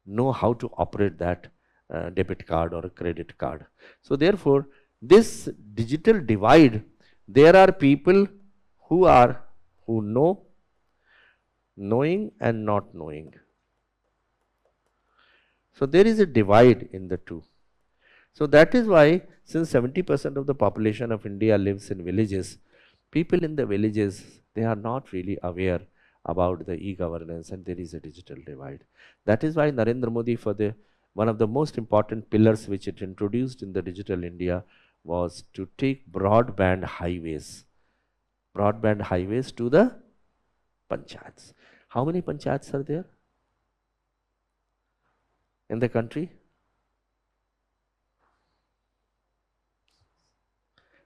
know how to operate that debit card or a credit card. So therefore, this digital divide, there are people who know, knowing and not knowing. So there is a divide in the two. So that is why, since 70% of the population of India lives in villages, people in the villages, they are not really aware about the e-governance, and there is a digital divide. That is why Narendra Modi, one of the most important pillars which it introduced in the digital India, was to take broadband highways to the panchayats. How many panchayats are there in the country?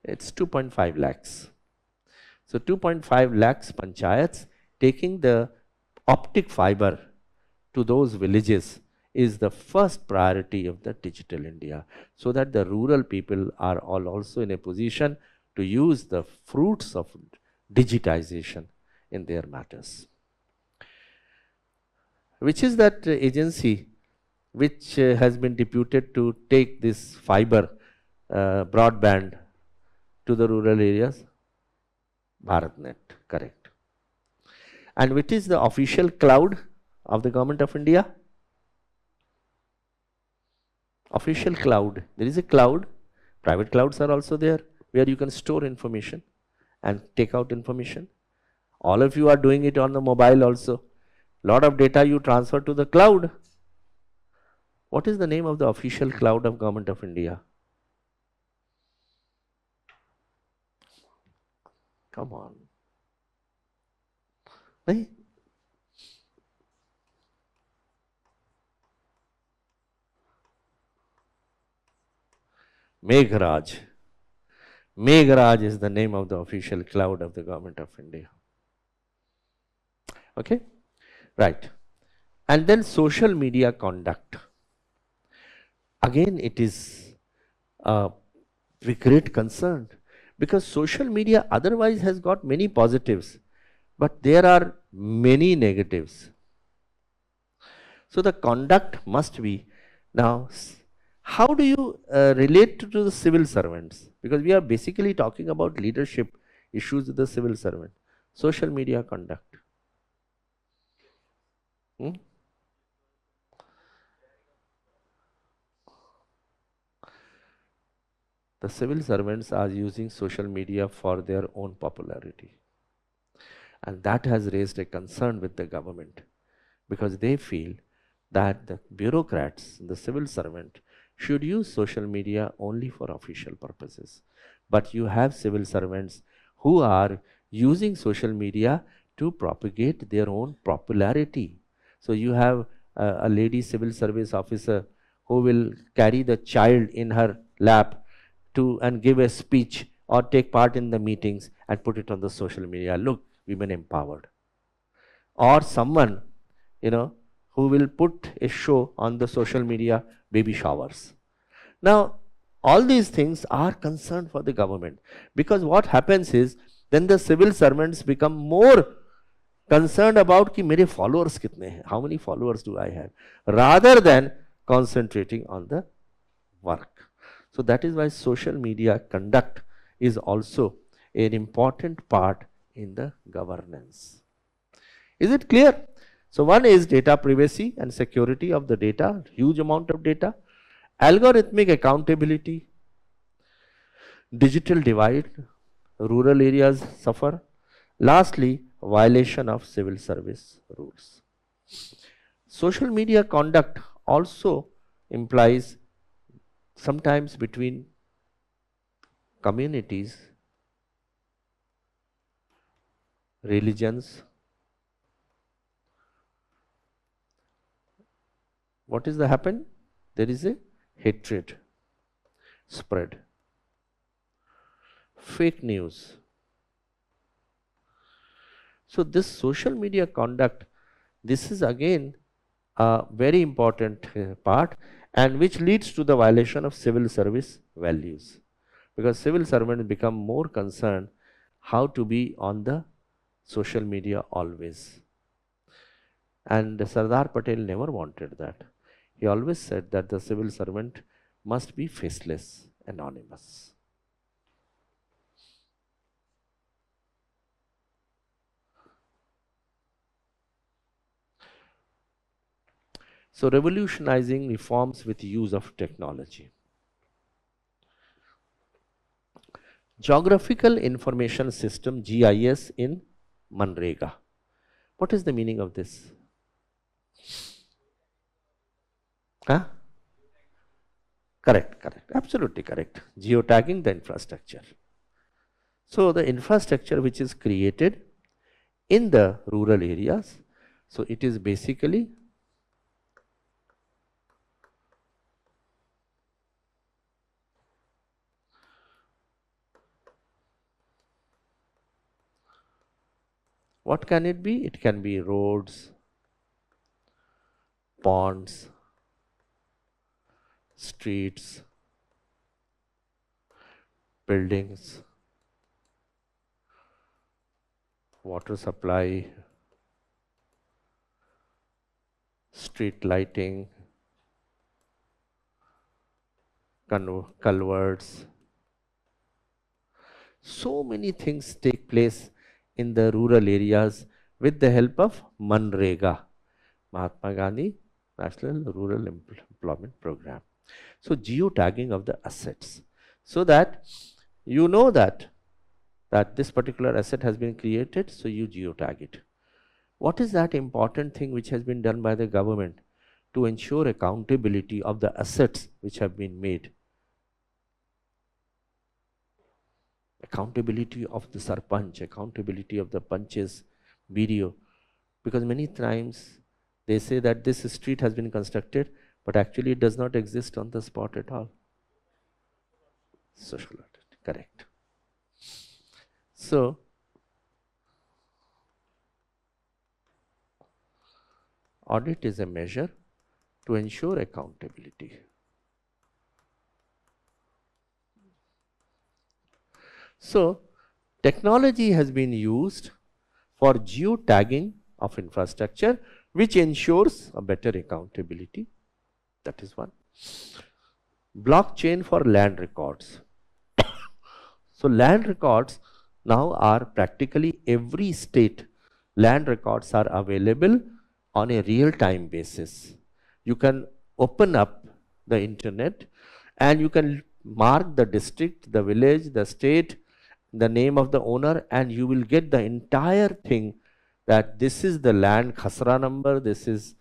It's 2.5 lakhs. So 2.5 lakhs panchayats, taking the optic fiber to those villages is the first priority of the digital India, so that the rural people are all also in a position to use the fruits of digitization in their matters. Which is that agency which has been deputed to take this fiber broadband to the rural areas? BharatNet, correct. And which is the official cloud of the Government of India? Official cloud. There is a cloud. Private clouds are also there where you can store information and take out information. All of you are doing it on the mobile also. Lot of data you transfer to the cloud. What is the name of the official cloud of Government of India? Come on. Nahi? Meghraj. Meghraj is the name of the official cloud of the Government of India. Okay? Right. And then social media conduct. Again, it is with great concern because social media otherwise has got many positives, but there are many negatives. So the conduct must be. Now, how do you relate to the civil servants? Because we are basically talking about leadership issues with the civil servant. Social media conduct. The civil servants are using social media for their own popularity. And that has raised a concern with the government because they feel that the bureaucrats, the civil servant, should use social media only for official purposes. But you have civil servants who are using social media to propagate their own popularity. So you have a lady civil service officer who will carry the child in her lap and give a speech or take part in the meetings and put it on the social media. Look, women empowered. Or someone, who will put a show on the social media, baby showers. Now, all these things are concerned for the government because what happens is then the civil servants become more concerned about ki mere followers kitne hai, how many followers do I have, rather than concentrating on the work. So that is why social media conduct is also an important part in the governance. Is it clear? So one is data privacy and security of the data, huge amount of data, algorithmic accountability, digital divide, rural areas suffer. Lastly, violation of civil service rules. Social media conduct also implies sometimes between communities, religions. What is the happen? There is a hatred spread, fake news. So this social media conduct, this is again a very important part, and which leads to the violation of civil service values, because civil servants become more concerned how to be on the social media always. And Sardar Patel never wanted that. He always said that the civil servant must be faceless, anonymous. So revolutionizing reforms with use of technology. Geographical Information System, GIS, in Manrega. What is the meaning of this? Huh? Correct, absolutely correct. Geotagging the infrastructure. So the infrastructure which is created in the rural areas, so it is basically what can it be? It can be roads, ponds, streets, buildings, water supply, street lighting, culverts. So many things take place in the rural areas with the help of Manrega, Mahatma Gandhi National Rural Employment Program. So geotagging of the assets, so that you know that this particular asset has been created, so you geotag it. What is that important thing which has been done by the government to ensure accountability of the assets which have been made? Accountability of the sarpanch, accountability of the panch's BDO, because many times they say that this street has been constructed, but actually it does not exist on the spot at all. Social audit, correct. So, audit is a measure to ensure accountability. So, technology has been used for geotagging of infrastructure, which ensures a better accountability. That is one. Blockchain for land records. So, land records now are practically every state. Land records are available on a real-time basis. You can open up the internet and you can mark the district, the village, the state, the name of the owner, and you will get the entire thing, that this is the land khasra number, this is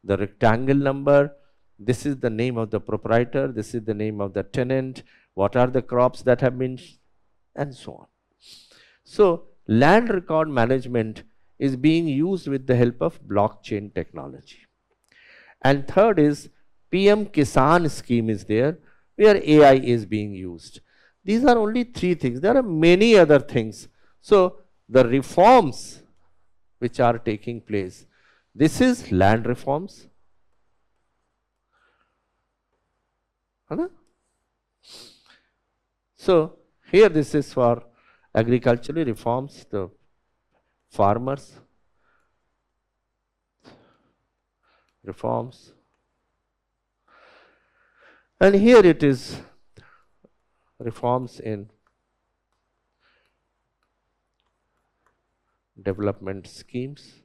the rectangle number, this is the name of the proprietor, this is the name of the tenant, what are the crops that have been, and so on. So, land record management is being used with the help of blockchain technology. And third is PM Kisan scheme is there, where AI is being used. These are only three things. There are many other things. So, the reforms which are taking place, this is land reforms. So, here this is for agricultural reforms, the farmers reforms, and here it is reforms in development schemes,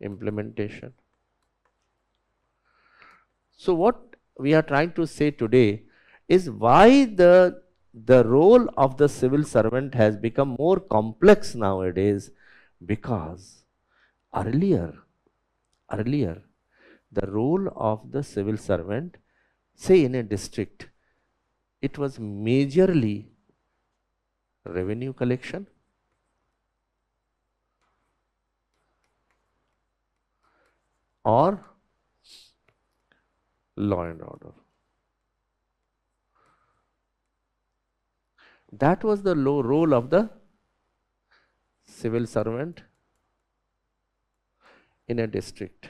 implementation. So what we are trying to say today is why the role of the civil servant has become more complex nowadays, because earlier the role of the civil servant, say in a district, it was majorly revenue collection, or law and order. That was the role of the civil servant in a district.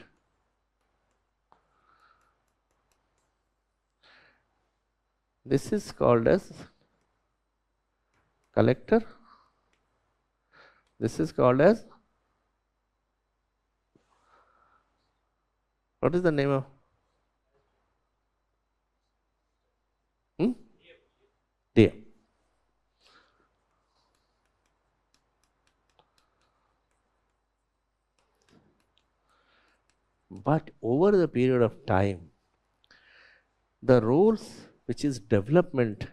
This is called as collector. This is called as, what is the name of? There. But over the period of time, the roles which is development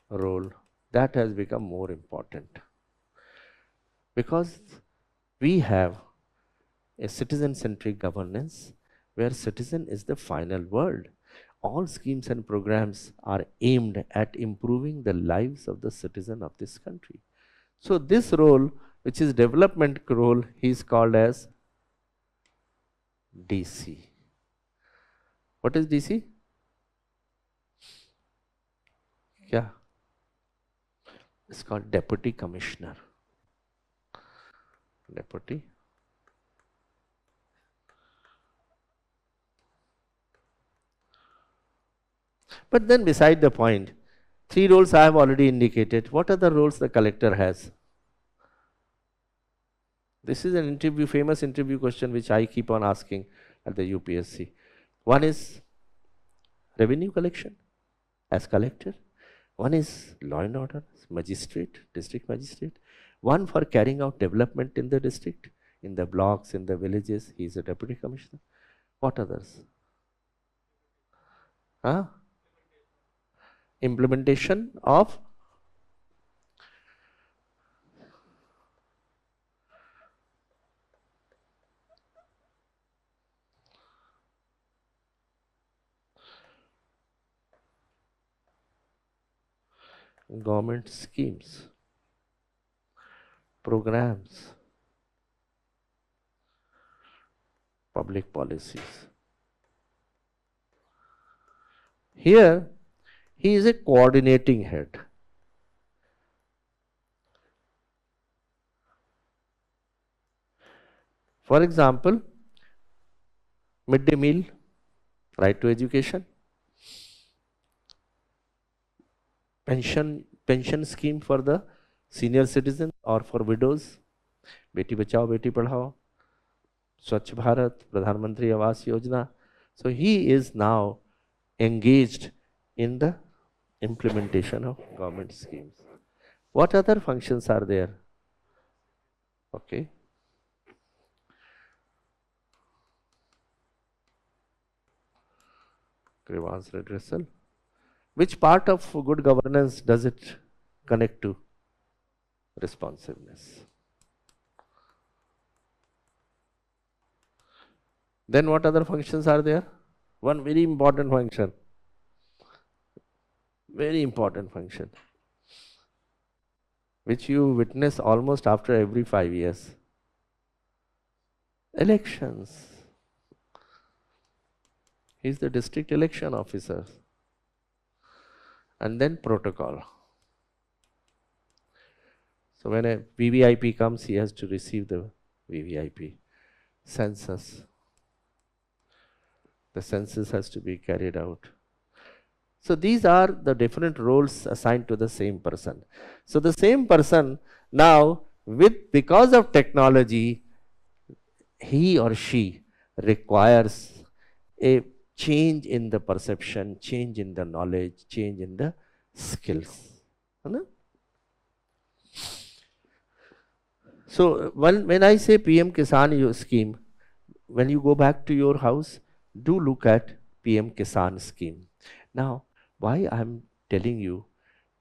role, that has become more important, because we have a citizen-centric governance where citizen is the final word. All schemes and programs are aimed at improving the lives of the citizen of this country. So this role, which is development role, he is called as DC. What is DC? Yeah, it's called Deputy Commissioner. Deputy. But then beside the point, three roles I have already indicated. What are the roles the collector has? This is an interview, famous interview question which I keep on asking at the UPSC. One is revenue collection as collector. One is law and order, magistrate, district magistrate. One for carrying out development in the district, in the blocks, in the villages, he is a deputy commissioner. What others? Huh? Implementation of government schemes, programs, public policies. Here, he is a coordinating head. For example, midday meal, right to education, pension scheme for the senior citizens or for widows, Beti Bachao, Beti Padhao, Swachh Bharat, Pradhan Mantri Awas Yojana. So he is now engaged in the implementation of government schemes. What other functions are there? Okay. Grievance redressal. Which part of good governance does it connect to? Responsiveness. Then what other functions are there? One very important function. Very important function. Which you witness almost after every 5 years. Elections. He is the district election officer. And then protocol. So when a VVIP comes, he has to receive the VVIP. Census. The census has to be carried out. So these are the different roles assigned to the same person. So the same person now, because of technology, he or she requires a change in the perception, change in the knowledge, change in the skills. So when I say PM Kisan scheme, when you go back to your house, do look at PM Kisan scheme. Now, why I'm telling you?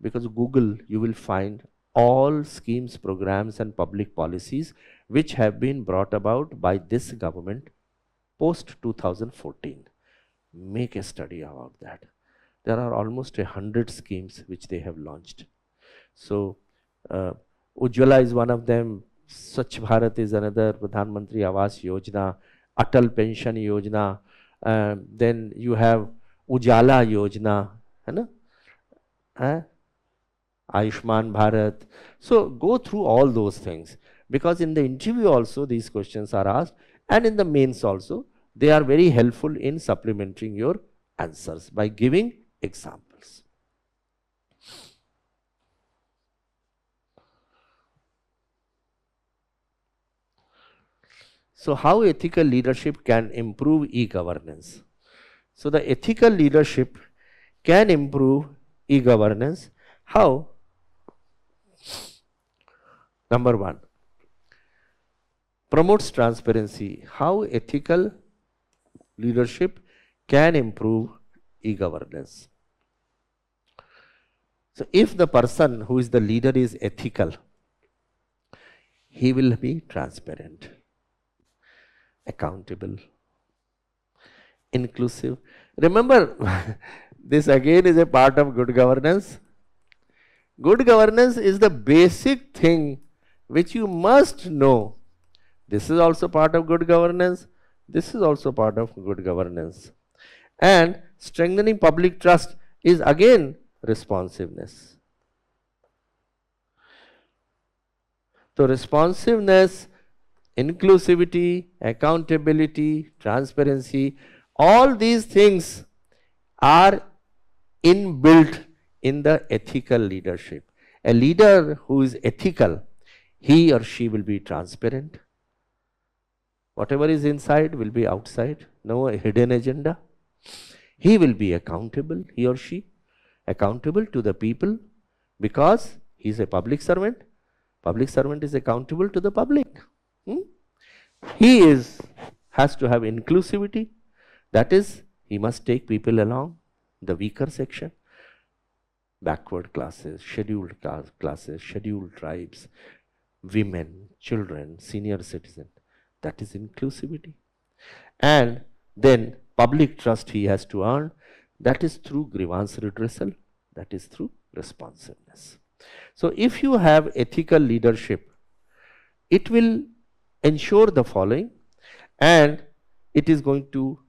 Because Google, you will find all schemes, programs and public policies which have been brought about by this government post 2014. Make a study about that. There are almost 100 schemes which they have launched. So, Ujjwala is one of them, Swachh Bharat is another, Pradhan Mantri Awas Yojana, Atal Pension Yojana, then you have Ujala Yojana, Ayushman Bharat. So, go through all those things, because in the interview also these questions are asked, and in the mains also. They are very helpful in supplementing your answers by giving examples. So how ethical leadership can improve e-governance? So the ethical leadership can improve e-governance. How? Number one, promotes transparency. How ethical leadership can improve e-governance? So if the person who is the leader is ethical, he will be transparent, accountable, inclusive. Remember, this again is a part of good governance. Good governance is the basic thing which you must know. This is also part of good governance. This is also part of good governance. And strengthening public trust is again responsiveness. So responsiveness, inclusivity, accountability, transparency, all these things are inbuilt in the ethical leadership. A leader who is ethical, he or she will be transparent. Whatever is inside will be outside, no hidden agenda. He will be accountable, he or she, accountable to the people because he is a public servant. Public servant is accountable to the public. He has to have inclusivity. That is, he must take people along, the weaker section, backward classes, scheduled classes, scheduled tribes, women, children, senior citizen. That is inclusivity. And then public trust he has to earn. That is through grievance redressal. That is through responsiveness. So if you have ethical leadership, it will ensure the following, and it is going to,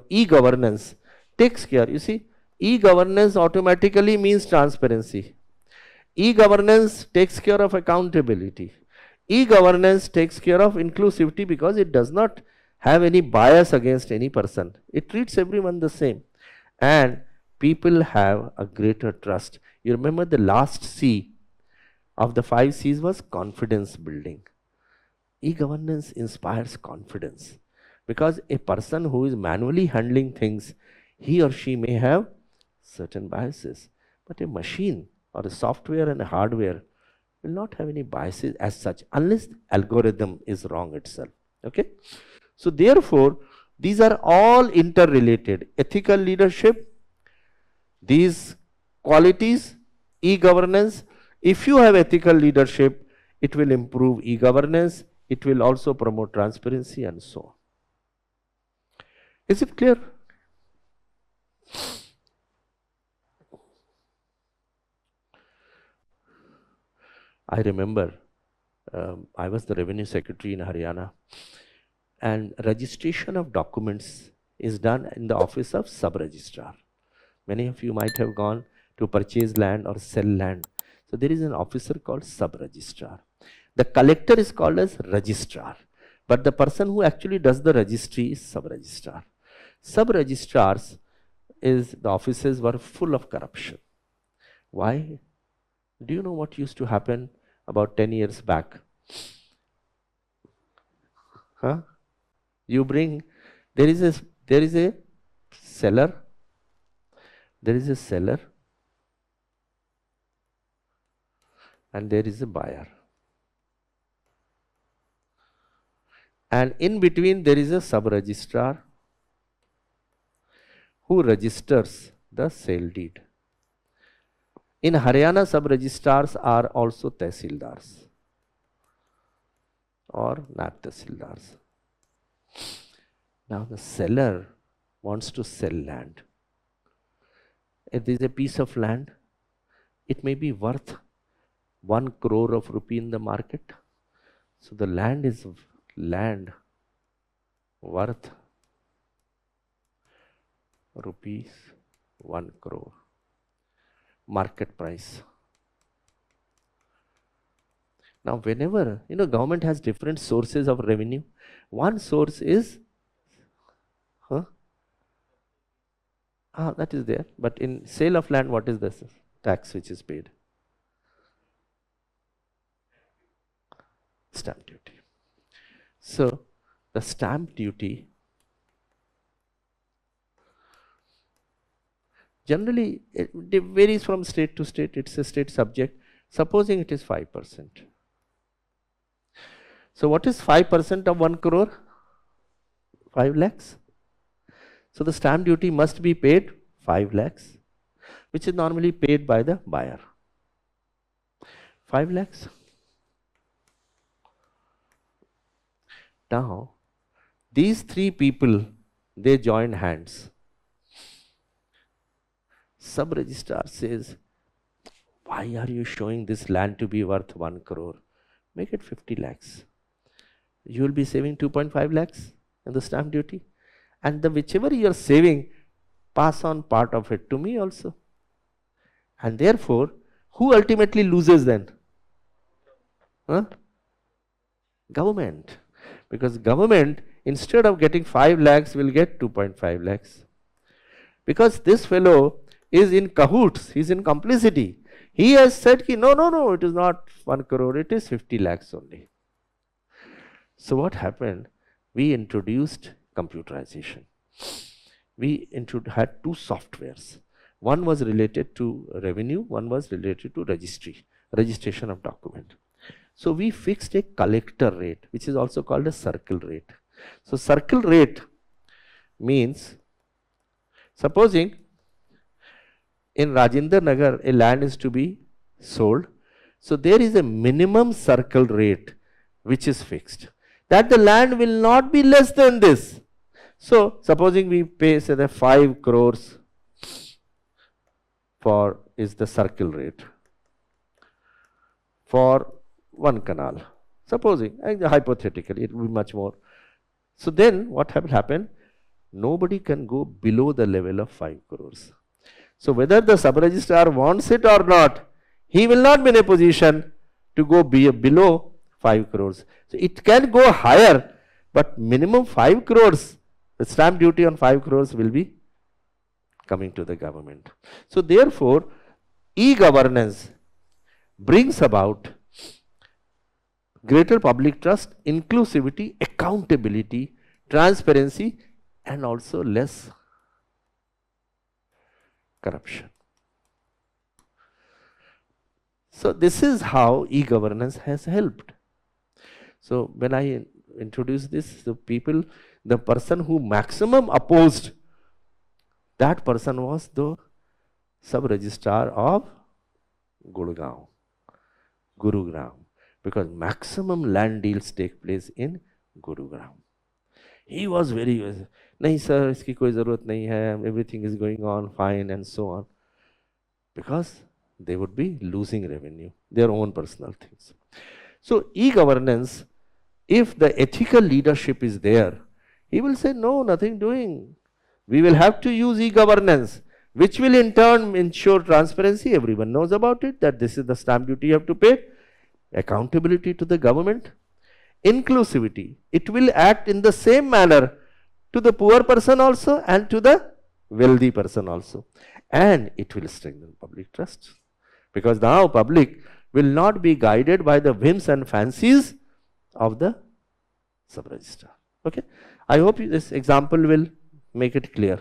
e-governance takes care. You see, e-governance automatically means transparency. E-governance takes care of accountability. E-governance takes care of inclusivity because it does not have any bias against any person. It treats everyone the same. And people have a greater trust. You remember the last C of the 5 C's was confidence building. E-governance inspires confidence because a person who is manually handling things, he or she may have certain biases. But a machine or a software and a hardware will not have any biases as such unless the algorithm is wrong itself. Okay? So therefore, these are all interrelated. Ethical leadership, these qualities, e-governance. If you have ethical leadership, it will improve e-governance. It will also promote transparency and so on. Is it clear? I remember I was the revenue secretary in Haryana, and registration of documents is done in the office of sub-registrar. Many of you might have gone to purchase land or sell land. So there is an officer called sub-registrar. The collector is called as registrar, but the person who actually does the registry is sub-registrar. Sub-registrars, the offices were full of corruption. Why? Do you know what used to happen about 10 years back? You bring, there is a seller, and there is a buyer. And in between there is a sub-registrar who registers the sale deed. In Haryana, sub-registrars are also tehsildars or nab tehsildars. Now the seller wants to sell land. If there is a piece of land, it may be worth 1 crore of rupee in the market. So the land is worth rupees 1 crore. Market price. Now whenever, government has different sources of revenue. One source is, that is there. But in sale of land, what is the tax which is paid? Stamp duty. So the stamp duty, generally it varies from state to state. It's a state subject. Supposing it is 5%. So what is 5% of 1 crore? 5 lakhs. So the stamp duty must be paid 5 lakhs, which is normally paid by the buyer. 5 lakhs. Now, these 3 people, they join hands. Sub-registrar says, why are you showing this land to be worth 1 crore? Make it 50 lakhs. You will be saving 2.5 lakhs in the stamp duty. And whichever you are saving, pass on part of it to me also. And therefore, who ultimately loses then? Government. Because government, instead of getting 5 lakhs, will get 2.5 lakhs. Because this fellow is in cahoots, he is in complicity. He has said, no, it is not 1 crore, it is 50 lakhs only. So what happened? We introduced computerization. we had two softwares. One was related to revenue, one was related to registration of document. So we fixed a collector rate, which is also called a circle rate. So circle rate means, supposing in Rajendra Nagar a land is to be sold, so there is a minimum circle rate which is fixed, that the land will not be less than this. So supposing we pay, say, the 5 crores for is the circle rate for one canal. Supposing, hypothetically, it will be much more. So then what will happen? Nobody can go below the level of 5 crores. So whether the sub-registrar wants it or not, he will not be in a position to go below 5 crores. So it can go higher, but minimum 5 crores, the stamp duty on 5 crores will be coming to the government. So therefore, e-governance brings about greater public trust, inclusivity, accountability, transparency, and also less corruption. So this is how e-governance has helped. So when I introduced this, the person who maximum opposed, that person was the sub-registrar of Gurugram, because maximum land deals take place in Gurugram. He was very, nahi sir, iski koi zarurat nahi hai, everything is going on fine and so on, because they would be losing revenue, their own personal things. So e-governance, if the ethical leadership is there, he will say, no, nothing doing. We will have to use e-governance, which will in turn ensure transparency. Everyone knows about it, that this is the stamp duty you have to pay. Accountability to the government. Inclusivity. It will act in the same manner to the poor person also and to the wealthy person also. And it will strengthen public trust. Because now public will not be guided by the whims and fancies of the sub-registrar. Okay? I hope this example will make it clear.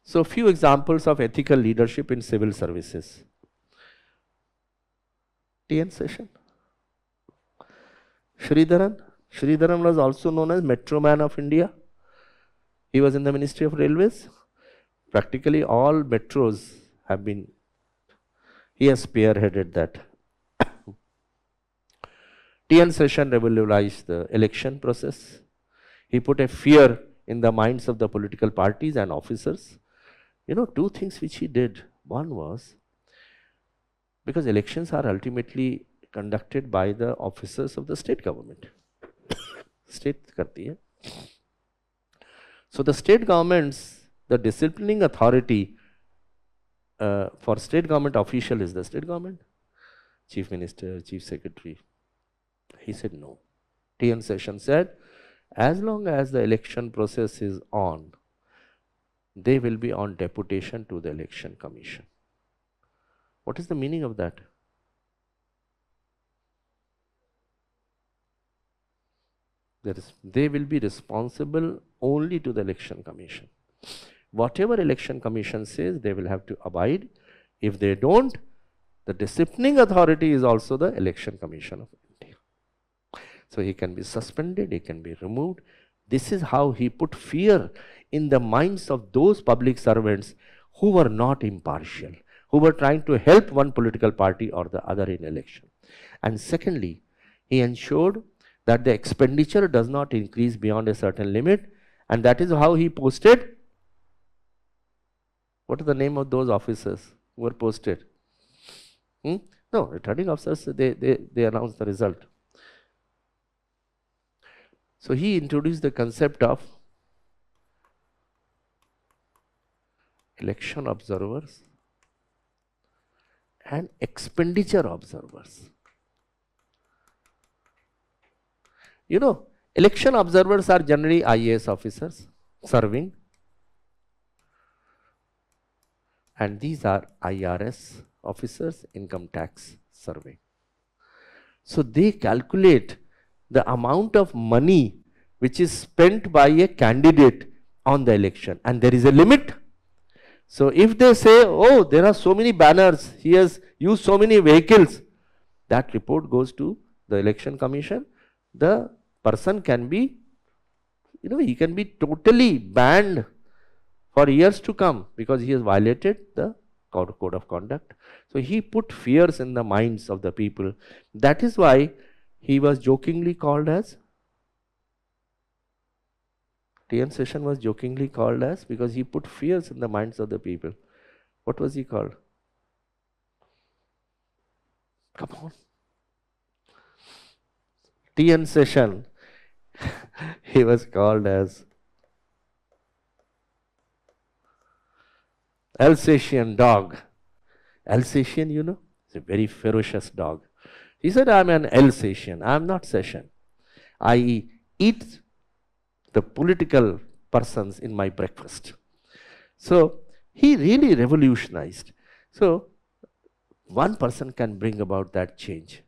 So few examples of ethical leadership in civil services. TN session. Sridharan was also known as Metro Man of India. He was in the Ministry of Railways. Practically all metros have been, he has spearheaded that. TN session revolutionized the election process. He put a fear in the minds of the political parties and officers. You know, two things which he did. One was, because elections are ultimately conducted by the officers of the state government. State karti hai. So the state governments, the disciplining authority for state government official is the state government, chief minister, chief secretary. He said no. TN session said, as long as the election process is on, they will be on deputation to the election commission. What is the meaning of that? They will be responsible only to the election commission. Whatever election commission says, they will have to abide. If they don't, the disciplining authority is also the election commission of India. So he can be suspended, he can be removed. This is how he put fear in the minds of those public servants who were not impartial, who were trying to help one political party or the other in election. And secondly, he ensured that the expenditure does not increase beyond a certain limit, and that is how he posted. What is the name of those officers who were posted? No, returning officers, they announced the result. So he introduced the concept of election observers and expenditure observers. You know, election observers are generally IAS officers serving, and these are IRS officers, income tax serving. So they calculate the amount of money which is spent by a candidate on the election, and there is a limit. So if they say, oh, there are so many banners, he has used so many vehicles, that report goes to the election commission. The person can be, he can be totally banned for years to come because he has violated the code of conduct. So he put fears in the minds of the people. That is why he was jokingly called as, TN Session was jokingly called as, because he put fears in the minds of the people. What was he called? Come on. TN Session, he was called as Alsatian dog. Alsatian, it's a very ferocious dog. He said, I'm an Alsatian, I'm not Session. I eat the political persons in my breakfast. So he really revolutionized. So one person can bring about that change.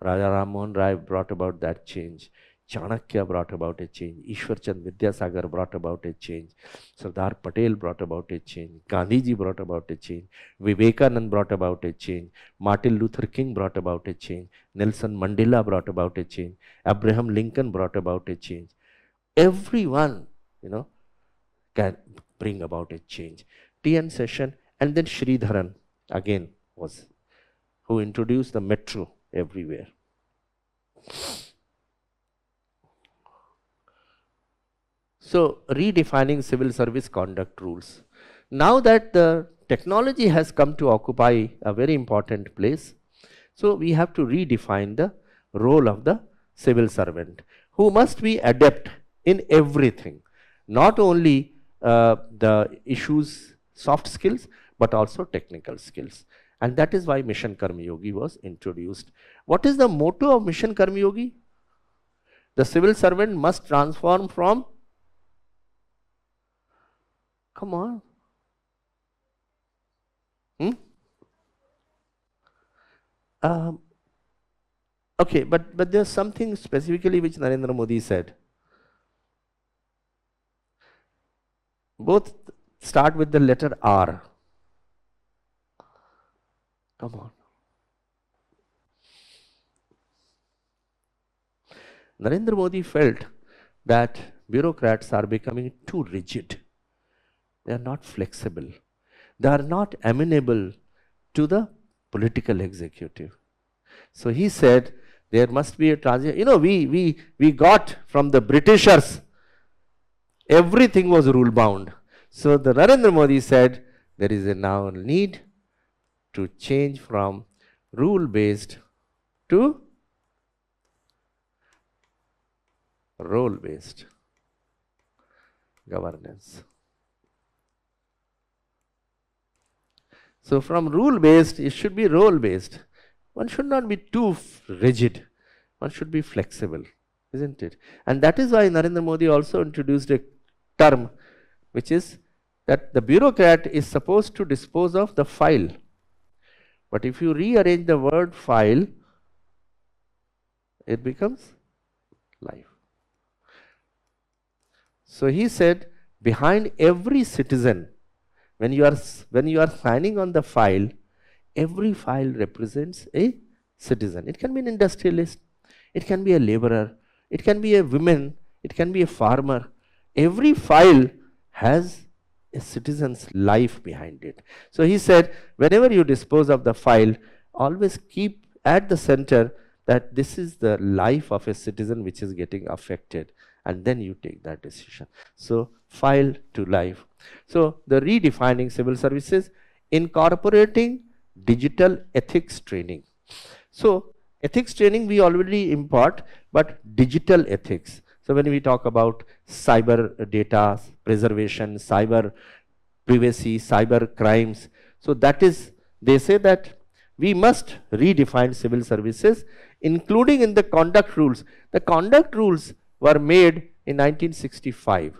Raja Ram Mohan Rai brought about that change. Chanakya brought about a change. Ishwarchand Vidyasagar brought about a change. Sardar Patel brought about a change. Gandhiji brought about a change. Vivekanand brought about a change. Martin Luther King brought about a change. Nelson Mandela brought about a change. Abraham Lincoln brought about a change. Everyone, can bring about a change. TN Session, and then Sridharan again was, who introduced the metro everywhere. So, redefining civil service conduct rules. Now that the technology has come to occupy a very important place, so we have to redefine the role of the civil servant, who must be adept in everything, not only the issues, soft skills, but also technical skills. And that is why Mission Karma Yogi was introduced. What is the motto of Mission Karma Yogi? The civil servant must transform from, come on, okay, but there's something specifically which Narendra Modi said. Both start with the letter R. Come on. Narendra Modi felt that bureaucrats are becoming too rigid. They are not flexible. They are not amenable to the political executive. So he said there must be a transition. We got from the Britishers, everything was rule bound. So the Narendra Modi said there is a now need to change from rule based to role based governance. So from rule based, it should be role based. One should not be too rigid. One should be flexible, isn't it? And that is why Narendra Modi also introduced a term, which is that the bureaucrat is supposed to dispose of the file. But if you rearrange the word file, it becomes life. So he said, behind every citizen, when you are signing on the file, every file represents a citizen. It can be an industrialist, it can be a laborer, it can be a woman, it can be a farmer. Every file has a citizen's life behind it. So he said, whenever you dispose of the file, always keep at the center that this is the life of a citizen which is getting affected, and then you take that decision. So file to life. So the redefining civil services, incorporating digital ethics training. So ethics training we already impart, but digital ethics. So when we talk about cyber data preservation, cyber privacy, cyber crimes, so that is, they say that we must redefine civil services, including in the conduct rules. The conduct rules were made in 1965.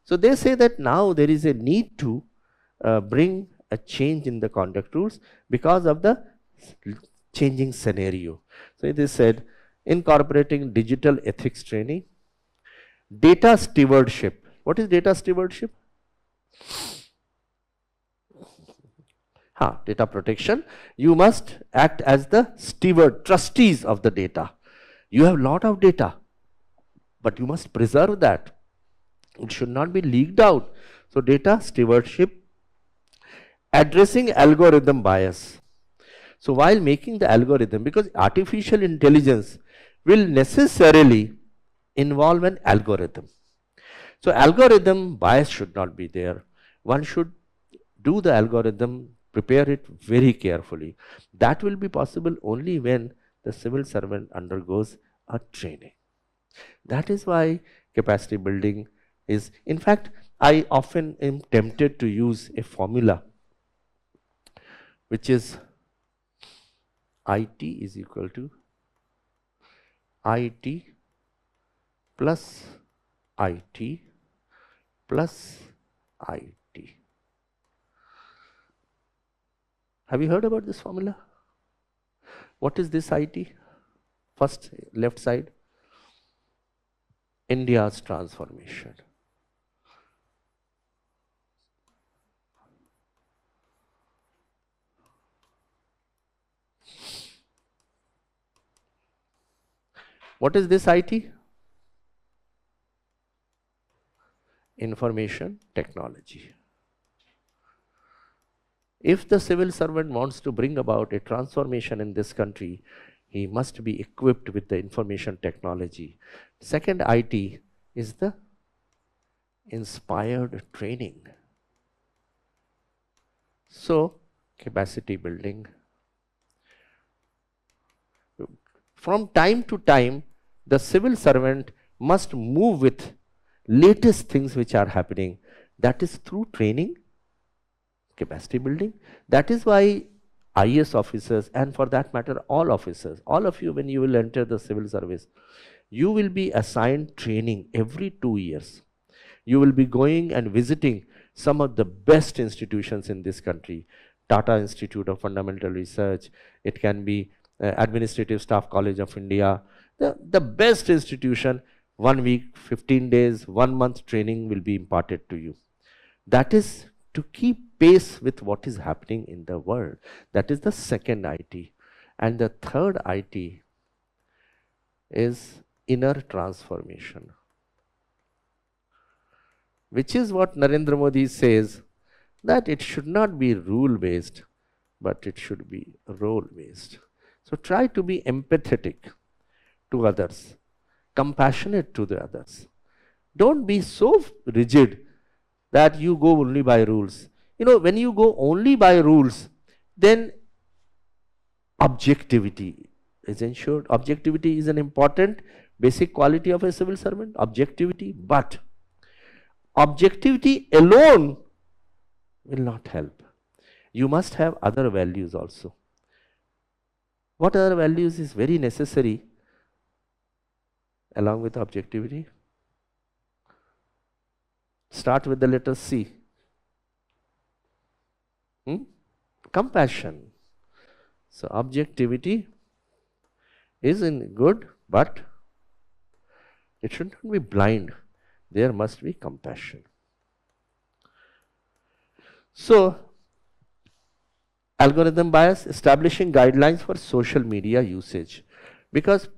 So they say that now there is a need to bring a change in the conduct rules because of the changing scenario. So they said, incorporating digital ethics training, Data stewardship. What is data stewardship? Data protection. You must act as the steward, trustees of the data. You have lot of data, but you must preserve that. It should not be leaked out. So data stewardship. Addressing algorithm bias. So while making the algorithm, because artificial intelligence will necessarily involve an algorithm. So algorithm bias should not be there. One should do the algorithm, prepare it very carefully. That will be possible only when the civil servant undergoes a training. That is why capacity building is, in fact, I often am tempted to use a formula which is IT is equal to IT plus IT plus IT. Have you heard about this formula? What is this IT? First, left side, India's transformation. What is this IT? Information technology. If the civil servant wants to bring about a transformation in this country, he must be equipped with the information technology. Second IT is the inspired training. So, capacity building. From time to time, the civil servant must move with latest things which are happening. That is through training, capacity building. That is why IAS officers, and for that matter all officers, all of you, when you will enter the civil service, you will be assigned training every 2 years. You will be going and visiting some of the best institutions in this country. Tata Institute of Fundamental Research, it can be Administrative Staff College of India, the best institution. 1 week, 15 days, 1 month training will be imparted to you. That is to keep pace with what is happening in the world. That is the second IT. And the third IT is inner transformation, which is what Narendra Modi says, that it should not be rule based, but it should be role based. So try to be empathetic to others, compassionate to the others. Don't be so rigid that you go only by rules. You know, when you go only by rules, then objectivity is ensured. Objectivity is an important basic quality of a civil servant, objectivity, but objectivity alone will not help. You must have other values also. What other values is very necessary along with objectivity? Start with the letter C. Compassion. So objectivity is in good, but it should not be blind. There must be compassion. So, algorithm bias, establishing guidelines for social media usage, because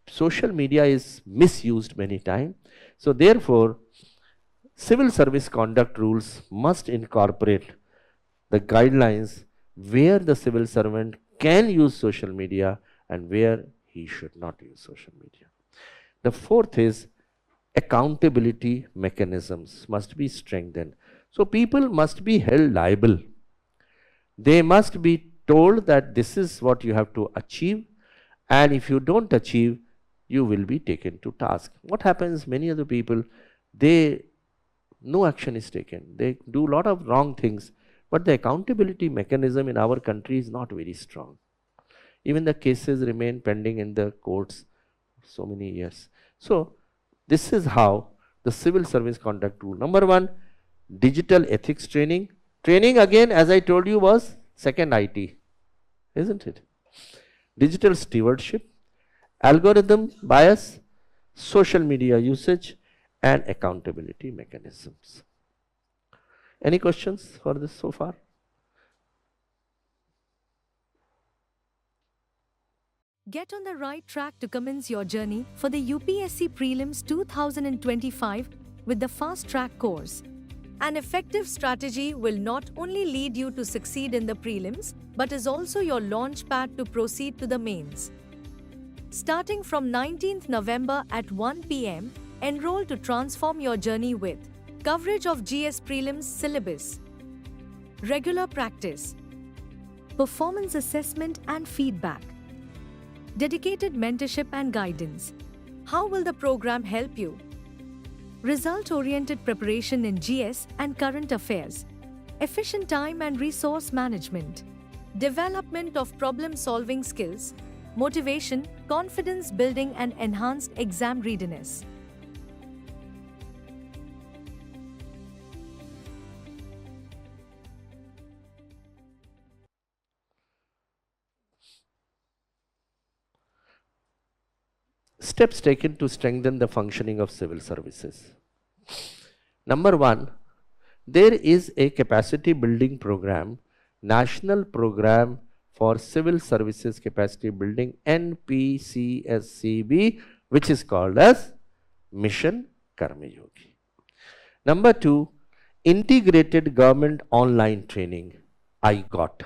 social media is misused many times. So therefore, civil service conduct rules must incorporate the guidelines where the civil servant can use social media and where he should not use social media. The fourth is accountability mechanisms must be strengthened. So people must be held liable. They must be told that this is what you have to achieve, and if you don't achieve, you will be taken to task. What happens, many other people, no action is taken. They do a lot of wrong things, but the accountability mechanism in our country is not very strong. Even the cases remain pending in the courts so many years. So this is how the civil service conduct rule. Number one, digital ethics training. Training, again, as I told you, was second IT, isn't it? Digital stewardship, algorithm bias, social media usage, and accountability mechanisms. Any questions for this so far? Get on the right track to commence your journey for the UPSC Prelims 2025 with the Fast Track course. An effective strategy will not only lead you to succeed in the prelims, but is also your launch pad to proceed to the mains. Starting from 19th November at 1 p.m., enroll to transform your journey with coverage of GS Prelims syllabus, regular practice, performance assessment and feedback, dedicated mentorship and guidance. How will the program help you? Result-oriented preparation in GS and current affairs, efficient time and resource management, development of problem-solving skills, motivation, confidence building and enhanced exam readiness. Steps taken to strengthen the functioning of civil services. Number one, there is a capacity building program, National Program for Civil Services Capacity Building, NPCSCB, which is called as Mission Karma Yogi. Number two, Integrated Government Online Training, IGOT.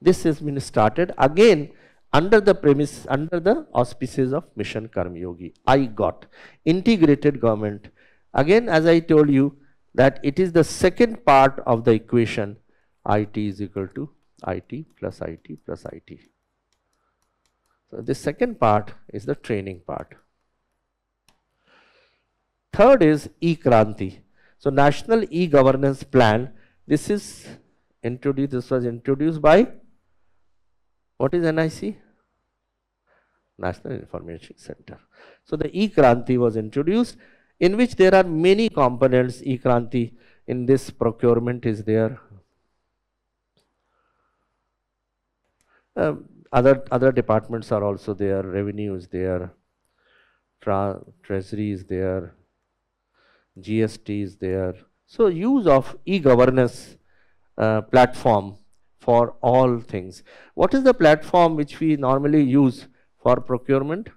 This has been started again under the auspices of Mission Karma Yogi. IGOT, Integrated Government. Again, as I told you, that it is the second part of the equation, IT is equal to IT plus IT plus IT. So the second part is the training part. Third is E-Kranti. So National E-Governance Plan. This was introduced by, what is NIC? National Information Center. So the E-Kranti was introduced, in which there are many components. E-Kranti in this procurement is there. Other departments are also there. Revenue is there. Treasury is there. GST is there. So use of e-governance platform for all things. What is the platform which we normally use for procurement?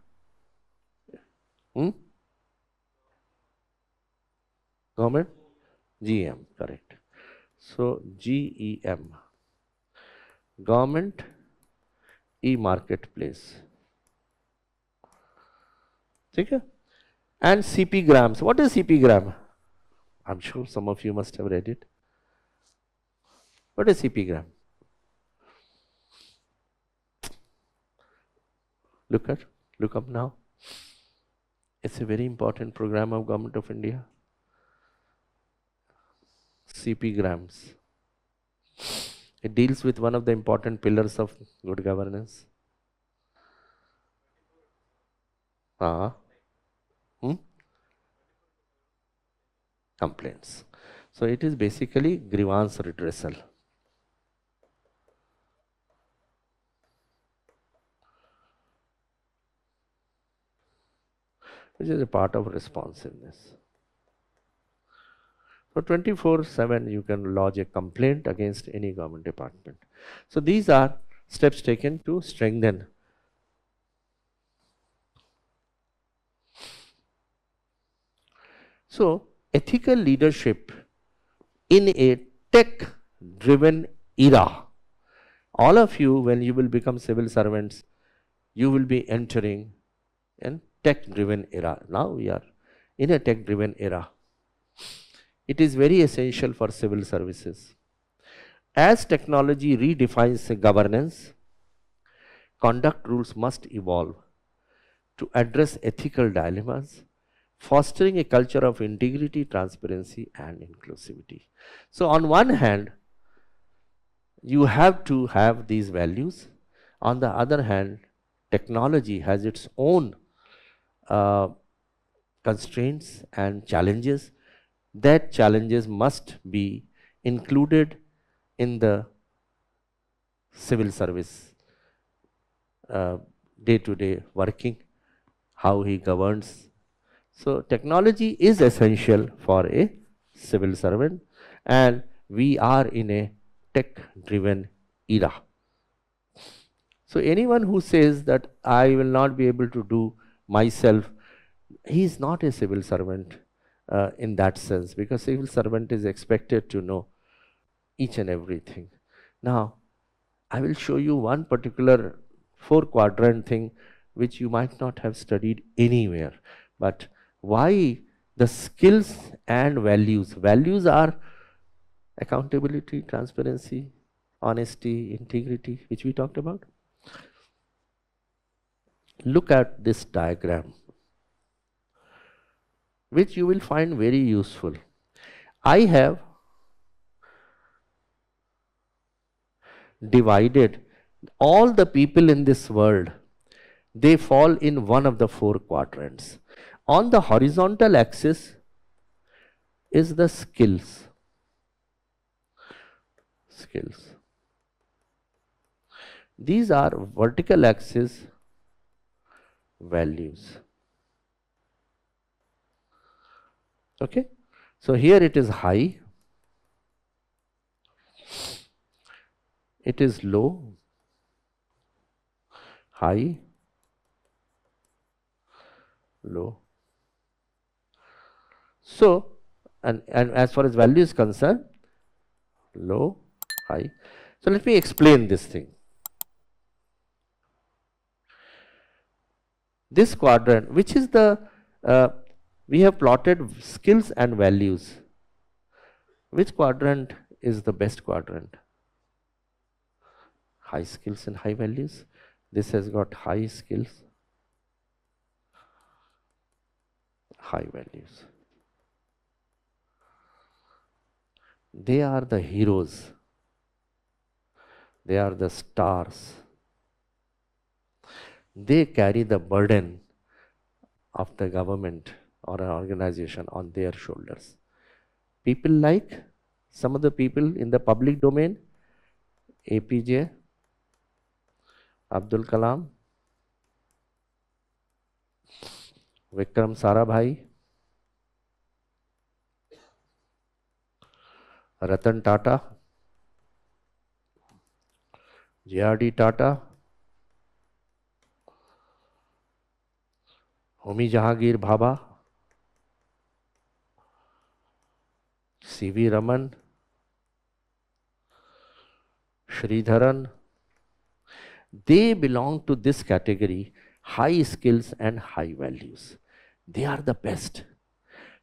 Government? GM, correct. So GEM, Government E-Marketplace. Okay? And CP grams. What is CP gram? I'm sure some of you must have read it. What is CP gram? Look up now. It's a very important program of Government of India. CP grams. It deals with one of the important pillars of good governance. Complaints. So it is basically grievance redressal. Which is a part of responsiveness. So 24/7 you can lodge a complaint against any government department. So these are steps taken to strengthen. So ethical leadership in a tech-driven era. All of you, when you will become civil servants, you will be entering a tech-driven era. Now we are in a tech-driven era. It is very essential for civil services. As technology redefines governance, conduct rules must evolve to address ethical dilemmas, fostering a culture of integrity, transparency, and inclusivity. So on one hand, you have to have these values. On the other hand, technology has its own constraints and challenges. That challenges must be included in the civil service day-to-day working, how he governs So technology is essential for a civil servant, and we are in a tech-driven era. So anyone who says that I will not be able to do myself, he is not a civil servant in that sense, because civil servant is expected to know each and everything. Now, I will show you one particular four-quadrant thing which you might not have studied anywhere. But why the skills and values? Values are accountability, transparency, honesty, integrity, which we talked about. Look at this diagram, which you will find very useful. I have divided all the people in this world. They fall in one of the four quadrants. On the horizontal axis is the skills. These are vertical axis values. Okay, so here it is high, it is low, high, low. So, and as far as value is concerned, low, high. So let me explain this thing. This quadrant, which is the, we have plotted skills and values. Which quadrant is the best quadrant? High skills and high values. This has got high skills, high values. They are the heroes. They are the stars. They carry the burden of the government or an organization on their shoulders. People like some of the people in the public domain, APJ, Abdul Kalam, Vikram Sarabhai, Ratan Tata, JRD Tata, Homi Jahangir Bhabha, C.V. Raman, Sridharan. They belong to this category, high skills and high values. They are the best.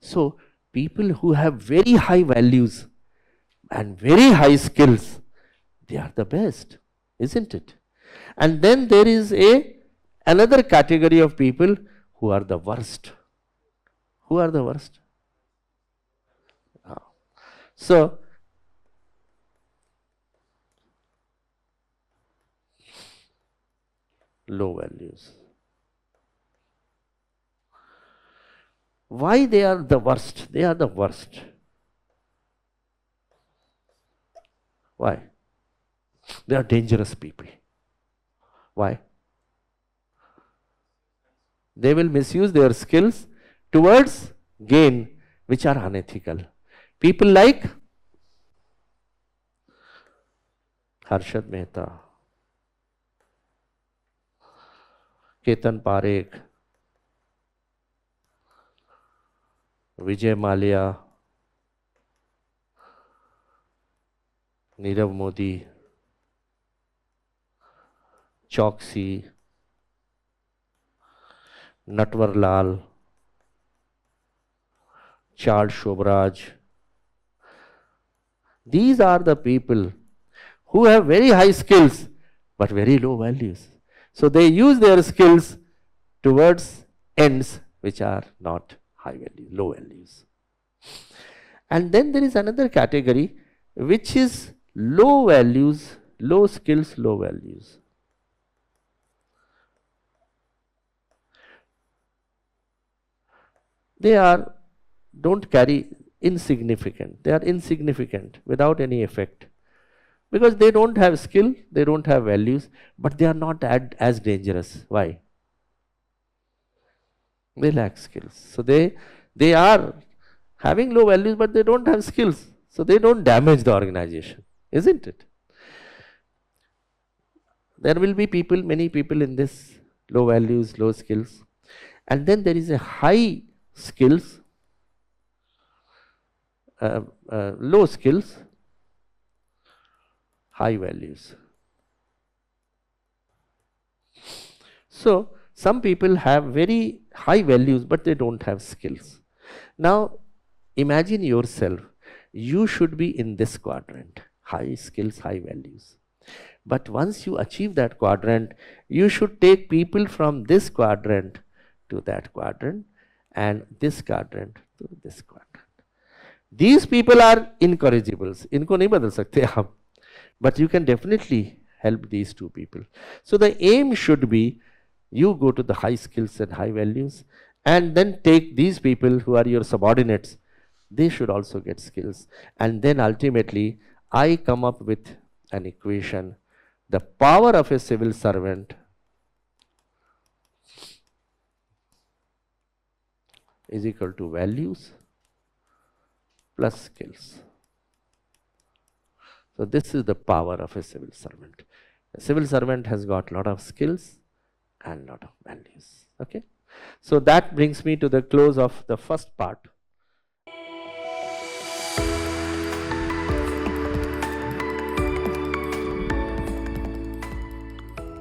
So people who have very high values and very high skills, they are the best, isn't it? And then there is another category of people who are the worst. Who are the worst? So, low values. Why they are the worst? They are the worst. Why? They are dangerous people. Why? They will misuse their skills towards gain which are unethical. People like Harshad Mehta, Ketan Parekh, Vijay Mallya, Nirav Modi, Choksi, Natwar Lal, Charles Shobraj. These are the people who have very high skills but very low values. So they use their skills towards ends which are not high value, low values. And then there is another category which is low values, low skills, low values. They don't carry insignificant. They are insignificant without any effect. Because they don't have skill, they don't have values, but they are not as dangerous. Why? They lack skills. So they are having low values, but they don't have skills. So they don't damage the organization, isn't it? There will be people, many people in this low values, low skills. And then there is a high skills, low skills, high values. So some people have very high values, but they don't have skills. Now imagine yourself, you should be in this quadrant, high skills, high values. But once you achieve that quadrant, you should take people from this quadrant to that quadrant and this quadrant to this quadrant. These people are incorrigibles. इनको नहीं बदल सकते आप. But you can definitely help these two people. So the aim should be, you go to the high skills and high values and then take these people who are your subordinates. They should also get skills. And then ultimately, I come up with an equation. The power of a civil servant is equal to values plus skills. So this is the power of a civil servant. A civil servant has got a lot of skills and a lot of values. Okay. So that brings me to the close of the first part.